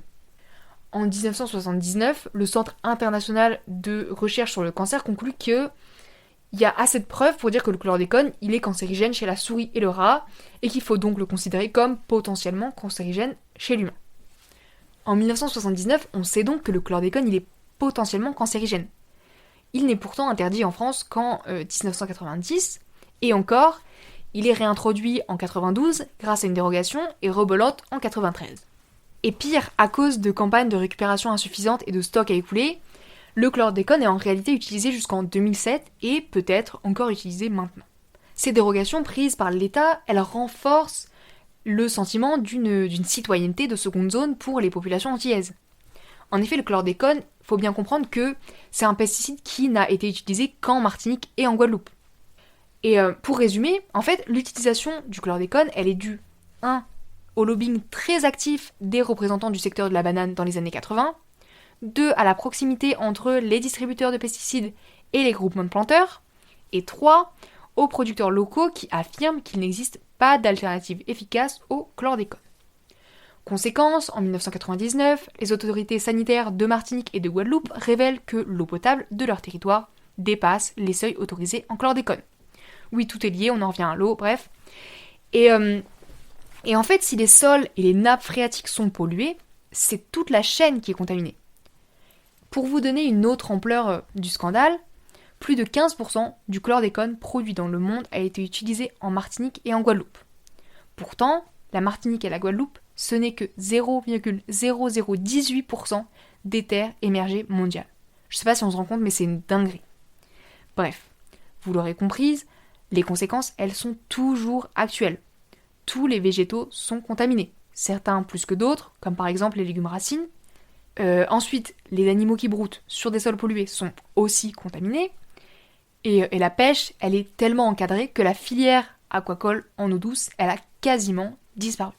En 1979, le Centre international de recherche sur le cancer conclut que il y a assez de preuves pour dire que le chlordécone, il est cancérigène chez la souris et le rat, et qu'il faut donc le considérer comme potentiellement cancérigène chez l'humain. En 1979, on sait donc que le chlordécone, il est potentiellement cancérigène. Il n'est pourtant interdit en France qu'en 1990, et encore, il est réintroduit en 92 grâce à une dérogation et rebelote en 93. Et pire, à cause de campagnes de récupération insuffisantes et de stocks à écouler, le chlordécone est en réalité utilisé jusqu'en 2007 et peut-être encore utilisé maintenant. Ces dérogations prises par l'État, elles renforcent le sentiment d'une citoyenneté de seconde zone pour les populations antillaises. En effet, le chlordécone, faut bien comprendre que c'est un pesticide qui n'a été utilisé qu'en Martinique et en Guadeloupe. Et pour résumer, en fait, l'utilisation du chlordécone, elle est due 1. Au lobbying très actif des représentants du secteur de la banane dans les années 80, 2. À la proximité entre les distributeurs de pesticides et les groupements de planteurs, et 3. Aux producteurs locaux qui affirment qu'il n'existe pas d'alternative efficace au chlordécone. Conséquence, en 1999, les autorités sanitaires de Martinique et de Guadeloupe révèlent que l'eau potable de leur territoire dépasse les seuils autorisés en chlordécone. Oui, tout est lié, on en revient à l'eau, bref. Et en fait, si les sols et les nappes phréatiques sont pollués, c'est toute la chaîne qui est contaminée. Pour vous donner une autre ampleur du scandale, plus de 15% du chlordécone produit dans le monde a été utilisé en Martinique et en Guadeloupe. Pourtant, la Martinique et la Guadeloupe, ce n'est que 0,0018% des terres émergées mondiales. Je sais pas si on se rend compte, mais c'est une dinguerie. Bref, vous l'aurez comprise, les conséquences, elles sont toujours actuelles. Tous les végétaux sont contaminés, certains plus que d'autres, comme par exemple les légumes racines. Ensuite, les animaux qui broutent sur des sols pollués sont aussi contaminés. Et la pêche, elle est tellement encadrée que la filière aquacole en eau douce, elle a quasiment disparu.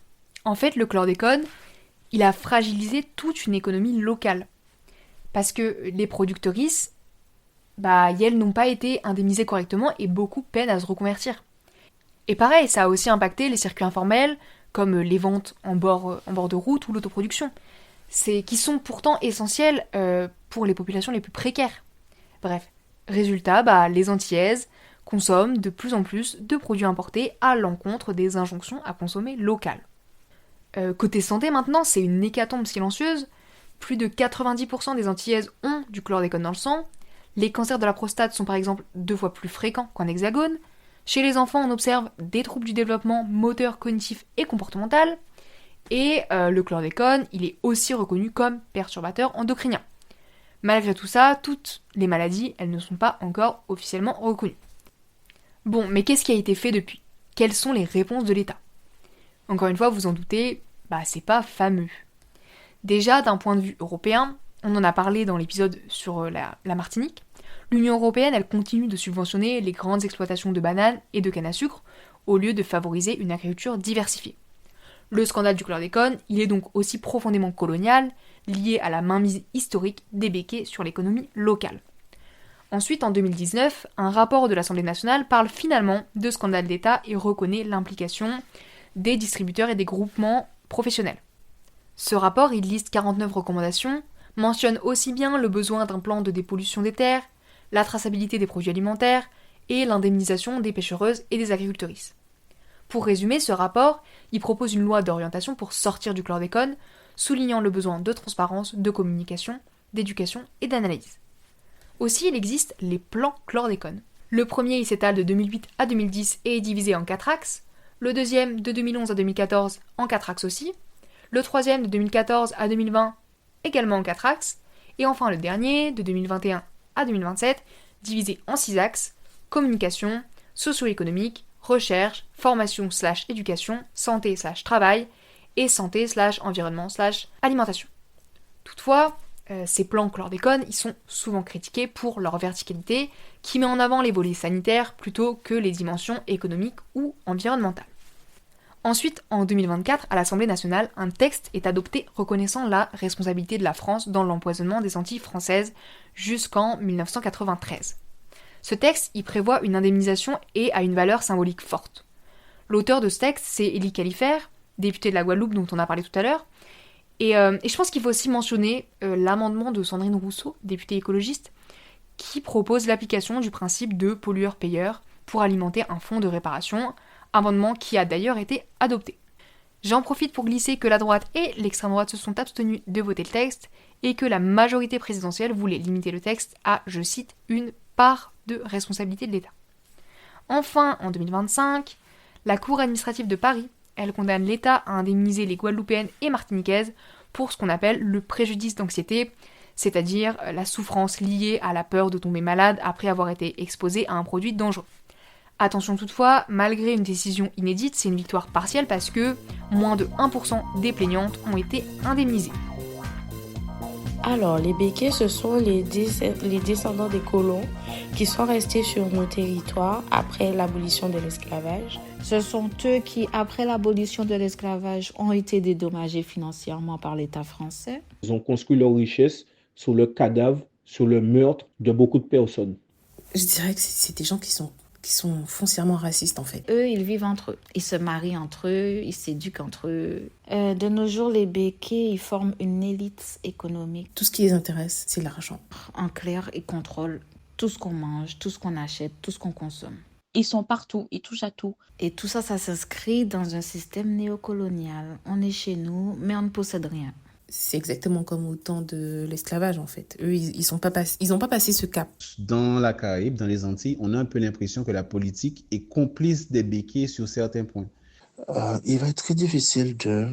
En fait, le chlordécone, il a fragilisé toute une économie locale. Parce que les productrices, elles n'ont pas été indemnisées correctement et beaucoup peinent à se reconvertir. Et pareil, ça a aussi impacté les circuits informels, comme les ventes en bord de route ou l'autoproduction, qui sont pourtant essentiels pour les populations les plus précaires. Bref, résultat, les Antillaises consomment de plus en plus de produits importés à l'encontre des injonctions à consommer local. Côté santé maintenant, c'est une hécatombe silencieuse. Plus de 90% des Antillaises ont du chlordécone dans le sang. Les cancers de la prostate sont par exemple 2 fois plus fréquents qu'en hexagone. Chez les enfants, on observe des troubles du développement moteur, cognitif et comportemental. Et le chlordécone, il est aussi reconnu comme perturbateur endocrinien. Malgré tout ça, toutes les maladies, elles ne sont pas encore officiellement reconnues. Bon, mais qu'est-ce qui a été fait depuis ? Quelles sont les réponses de l'État ? Encore une fois, vous en doutez, c'est pas fameux. Déjà, d'un point de vue européen, on en a parlé dans l'épisode sur la Martinique, l'Union européenne, elle continue de subventionner les grandes exploitations de bananes et de canne à sucre au lieu de favoriser une agriculture diversifiée. Le scandale du chlordécone, il est donc aussi profondément colonial, lié à la mainmise historique des béquets sur l'économie locale. Ensuite, en 2019, un rapport de l'Assemblée nationale parle finalement de scandale d'État et reconnaît l'implication des distributeurs et des groupements professionnels. Ce rapport, il liste 49 recommandations, mentionne aussi bien le besoin d'un plan de dépollution des terres, la traçabilité des produits alimentaires et l'indemnisation des pêchereuses et des agricultrices. Pour résumer, ce rapport, il propose une loi d'orientation pour sortir du chlordécone, soulignant le besoin de transparence, de communication, d'éducation et d'analyse. Aussi, il existe les plans chlordécone. Le premier, il s'étale de 2008 à 2010 et est divisé en 4 axes. Le deuxième, de 2011 à 2014, en 4 axes aussi. Le troisième, de 2014 à 2020, également en 4 axes. Et enfin le dernier, de 2021 à 2027, divisé en 6 axes, communication, socio-économique, recherche, formation/éducation, santé/travail et santé/environnement/alimentation. Toutefois, ces plans chlordécone, ils sont souvent critiqués pour leur verticalité, qui met en avant les volets sanitaires plutôt que les dimensions économiques ou environnementales. Ensuite, en 2024, à l'Assemblée nationale, un texte est adopté reconnaissant la responsabilité de la France dans l'empoisonnement des Antilles françaises jusqu'en 1993. Ce texte y prévoit une indemnisation et a une valeur symbolique forte. L'auteur de ce texte, c'est Élie Califert, député de la Guadeloupe dont on a parlé tout à l'heure. Et je pense qu'il faut aussi mentionner l'amendement de Sandrine Rousseau, députée écologiste, qui propose l'application du principe de pollueur-payeur pour alimenter un fonds de réparation, amendement qui a d'ailleurs été adopté. J'en profite pour glisser que la droite et l'extrême droite se sont abstenus de voter le texte et que la majorité présidentielle voulait limiter le texte à, je cite, une part de responsabilité de l'État. Enfin, en 2025, la Cour administrative de Paris, elle condamne l'État à indemniser les Guadeloupéennes et Martiniquaises pour ce qu'on appelle le préjudice d'anxiété, c'est-à-dire la souffrance liée à la peur de tomber malade après avoir été exposé à un produit dangereux. Attention toutefois, malgré une décision inédite, c'est une victoire partielle parce que moins de 1% des plaignantes ont été indemnisées. Alors, les béquets, ce sont les descendants des colons qui sont restés sur nos territoires après l'abolition de l'esclavage. Ce sont eux qui, après l'abolition de l'esclavage, ont été dédommagés financièrement par l'État français. Ils ont construit leur richesse sur le cadavre, sur le meurtre de beaucoup de personnes. Je dirais que c'est des gens qui sont foncièrement racistes en fait. Eux, ils vivent entre eux. Ils se marient entre eux, ils s'éduquent entre eux. De nos jours, les béquets, ils forment une élite économique. Tout ce qui les intéresse, c'est l'argent. En clair, ils contrôlent tout ce qu'on mange, tout ce qu'on achète, tout ce qu'on consomme. Ils sont partout, ils touchent à tout. Et tout ça, ça s'inscrit dans un système néocolonial. On est chez nous, mais on ne possède rien. C'est exactement comme au temps de l'esclavage en fait. Eux, ils n'ont pas passé ce cap. Dans la Caraïbe, dans les Antilles, on a un peu l'impression que la politique est complice des béquets sur certains points. Il va être très difficile de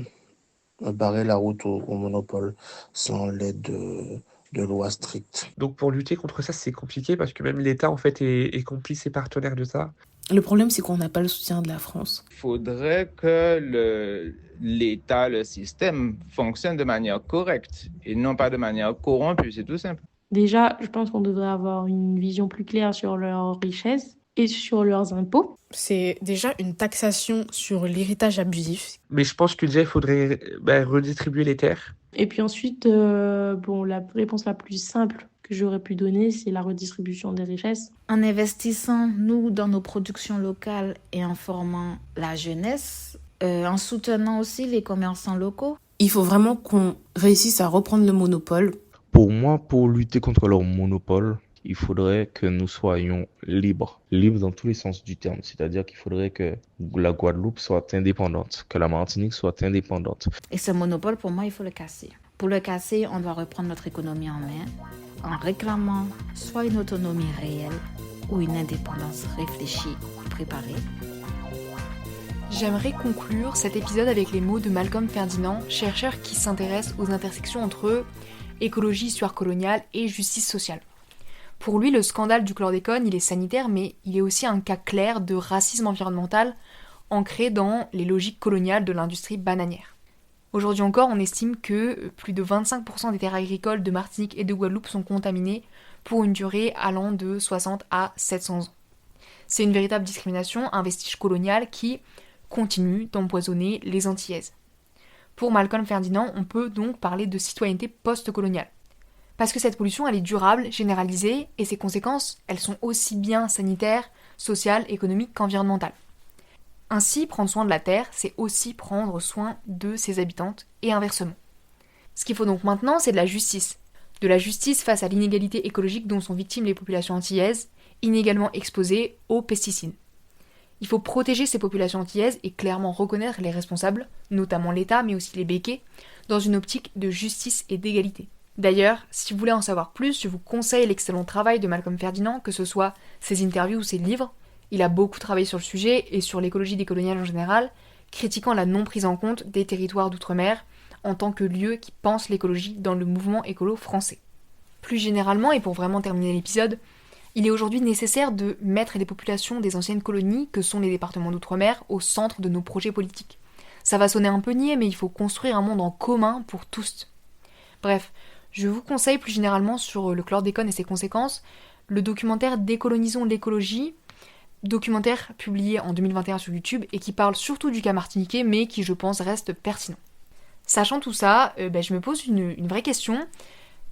barrer la route au monopole sans l'aide de lois strictes. Donc pour lutter contre ça, c'est compliqué parce que même l'État en fait est complice et partenaire de ça. Le problème, c'est qu'on n'a pas le soutien de la France. Il faudrait que l'État, le système fonctionne de manière correcte et non pas de manière corrompue, c'est tout simple. Déjà, je pense qu'on devrait avoir une vision plus claire sur leurs richesses et sur leurs impôts. C'est déjà une taxation sur l'héritage abusif. Mais je pense que déjà, il faudrait redistribuer les terres. Et puis ensuite, la réponse la plus simple que j'aurais pu donner, c'est la redistribution des richesses. En investissant, nous, dans nos productions locales et en formant la jeunesse, en soutenant aussi les commerçants locaux. Il faut vraiment qu'on réussisse à reprendre le monopole. Pour moi, pour lutter contre leur monopole, il faudrait que nous soyons libres. Libres dans tous les sens du terme. C'est-à-dire qu'il faudrait que la Guadeloupe soit indépendante, que la Martinique soit indépendante. Et ce monopole, pour moi, il faut le casser. Pour le casser, on doit reprendre notre économie en main en réclamant soit une autonomie réelle ou une indépendance réfléchie et préparée. J'aimerais conclure cet épisode avec les mots de Malcolm Ferdinand, chercheur qui s'intéresse aux intersections entre écologie, histoire coloniale et justice sociale. Pour lui, le scandale du chlordécone, il est sanitaire, mais il est aussi un cas clair de racisme environnemental ancré dans les logiques coloniales de l'industrie bananière. Aujourd'hui encore, on estime que plus de 25% des terres agricoles de Martinique et de Guadeloupe sont contaminées pour une durée allant de 60 à 700 ans. C'est une véritable discrimination, un vestige colonial qui continue d'empoisonner les Antillaises. Pour Malcolm Ferdinand, on peut donc parler de citoyenneté post-coloniale. Parce que cette pollution, elle est durable, généralisée, et ses conséquences, elles sont aussi bien sanitaires, sociales, économiques qu'environnementales. Ainsi, prendre soin de la Terre, c'est aussi prendre soin de ses habitantes, et inversement. Ce qu'il faut donc maintenant, c'est de la justice. De la justice face à l'inégalité écologique dont sont victimes les populations antillaises, inégalement exposées aux pesticides. Il faut protéger ces populations antillaises et clairement reconnaître les responsables, notamment l'État, mais aussi les béquets, dans une optique de justice et d'égalité. D'ailleurs, si vous voulez en savoir plus, je vous conseille l'excellent travail de Malcolm Ferdinand, que ce soit ses interviews ou ses livres. Il a beaucoup travaillé sur le sujet et sur l'écologie décoloniale en général, critiquant la non prise en compte des territoires d'outre-mer en tant que lieu qui pense l'écologie dans le mouvement écolo français. Plus généralement, et pour vraiment terminer l'épisode, il est aujourd'hui nécessaire de mettre les populations des anciennes colonies, que sont les départements d'outre-mer, au centre de nos projets politiques. Ça va sonner un peu niais, mais il faut construire un monde en commun pour tous. Bref, je vous conseille plus généralement sur le chlordécone et ses conséquences, le documentaire Décolonisons l'écologie, documentaire publié en 2021 sur YouTube et qui parle surtout du cas martiniquais, mais qui je pense reste pertinent. Sachant tout ça, je me pose une vraie question,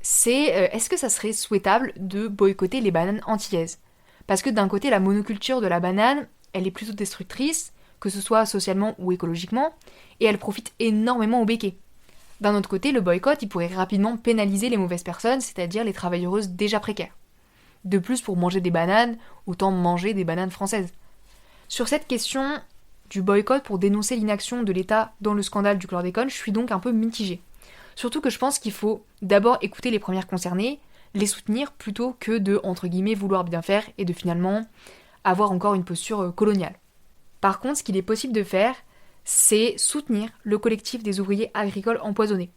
c'est est-ce que ça serait souhaitable de boycotter les bananes antillaises ? Parce que d'un côté, la monoculture de la banane, elle est plutôt destructrice, que ce soit socialement ou écologiquement, et elle profite énormément aux béquets. D'un autre côté, le boycott, il pourrait rapidement pénaliser les mauvaises personnes, c'est-à-dire les travailleuses déjà précaires. De plus, pour manger des bananes, autant manger des bananes françaises. Sur cette question du boycott pour dénoncer l'inaction de l'État dans le scandale du chlordécone, je suis donc un peu mitigée. Surtout que je pense qu'il faut d'abord écouter les premières concernées, les soutenir plutôt que de, entre guillemets, vouloir bien faire et de finalement avoir encore une posture coloniale. Par contre, ce qu'il est possible de faire, c'est soutenir le collectif des ouvriers agricoles empoisonnés.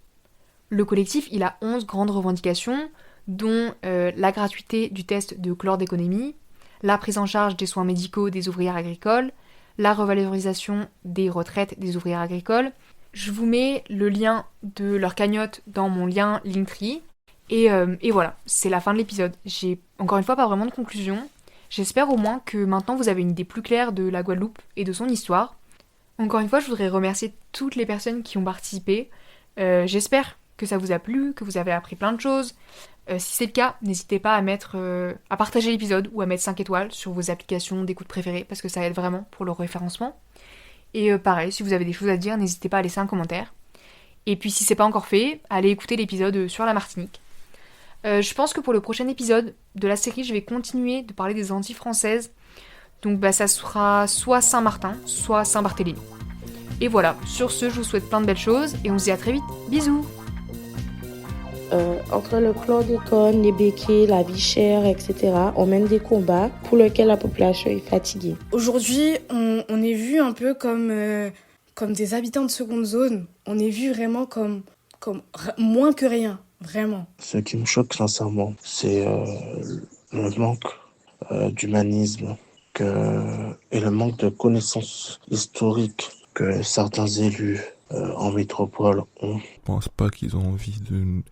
Le collectif, il a 11 grandes revendications, dont la gratuité du test de chlordéconémie, la prise en charge des soins médicaux des ouvrières agricoles, la revalorisation des retraites des ouvrières agricoles. Je vous mets le lien de leur cagnotte dans mon lien Linktree. Et voilà, c'est la fin de l'épisode. J'ai encore une fois pas vraiment de conclusion. J'espère au moins que maintenant vous avez une idée plus claire de la Guadeloupe et de son histoire. Encore une fois, je voudrais remercier toutes les personnes qui ont participé. J'espère que ça vous a plu, que vous avez appris plein de choses. Si c'est le cas, n'hésitez pas à partager l'épisode ou à mettre 5 étoiles sur vos applications d'écoute préférées parce que ça aide vraiment pour le référencement. Et pareil, si vous avez des choses à dire, n'hésitez pas à laisser un commentaire. Et puis si c'est pas encore fait, allez écouter l'épisode sur la Martinique. Je pense que pour le prochain épisode de la série, je vais continuer de parler des Antilles françaises. Donc ça sera soit Saint-Martin, soit Saint-Barthélemy. Et voilà, sur ce, je vous souhaite plein de belles choses et on se dit à très vite. Bisous! Entre le chlordécone, les béquets, la vie chère, etc., on mène des combats pour lesquels la population est fatiguée. Aujourd'hui, on est vu un peu comme des habitants de seconde zone. On est vu vraiment comme moins que rien, vraiment. Ce qui me choque sincèrement, c'est le manque d'humanisme et le manque de connaissances historiques que certains élus en métropole ont. Je pense pas qu'ils ont envie de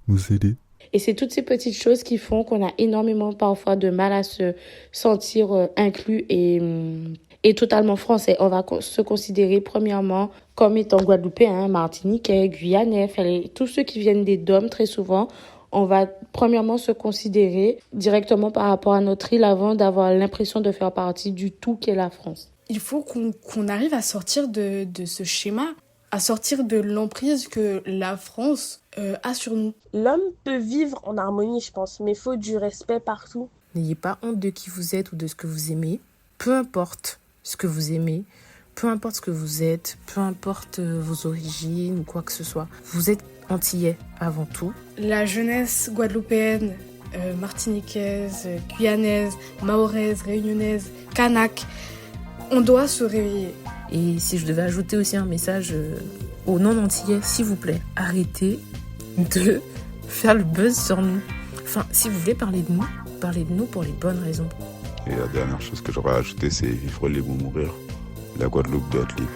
nous aider. Et c'est toutes ces petites choses qui font qu'on a énormément parfois de mal à se sentir inclus et totalement français. On va se considérer premièrement comme étant guadeloupéen, martiniquais, guyanais, tous ceux qui viennent des DOM très souvent. On va premièrement se considérer directement par rapport à notre île avant d'avoir l'impression de faire partie du tout qu'est la France. Il faut qu'on arrive à sortir de ce schéma, à sortir de l'emprise que la France a sur nous. L'homme peut vivre en harmonie, je pense, mais il faut du respect partout. N'ayez pas honte de qui vous êtes ou de ce que vous aimez. Peu importe ce que vous aimez, peu importe ce que vous êtes, peu importe vos origines ou quoi que ce soit. Vous êtes antillais avant tout. La jeunesse guadeloupéenne, martiniquaise, guyanaise, mahoraise, réunionnaise, kanak, on doit se réveiller. Et si je devais ajouter aussi un message aux non-antillais, s'il vous plaît, arrêtez de faire le buzz sur nous. Enfin, si vous voulez parler de nous pour les bonnes raisons. Et la dernière chose que j'aurais ajouté, c'est vivre libre ou mourir. La Guadeloupe doit être libre.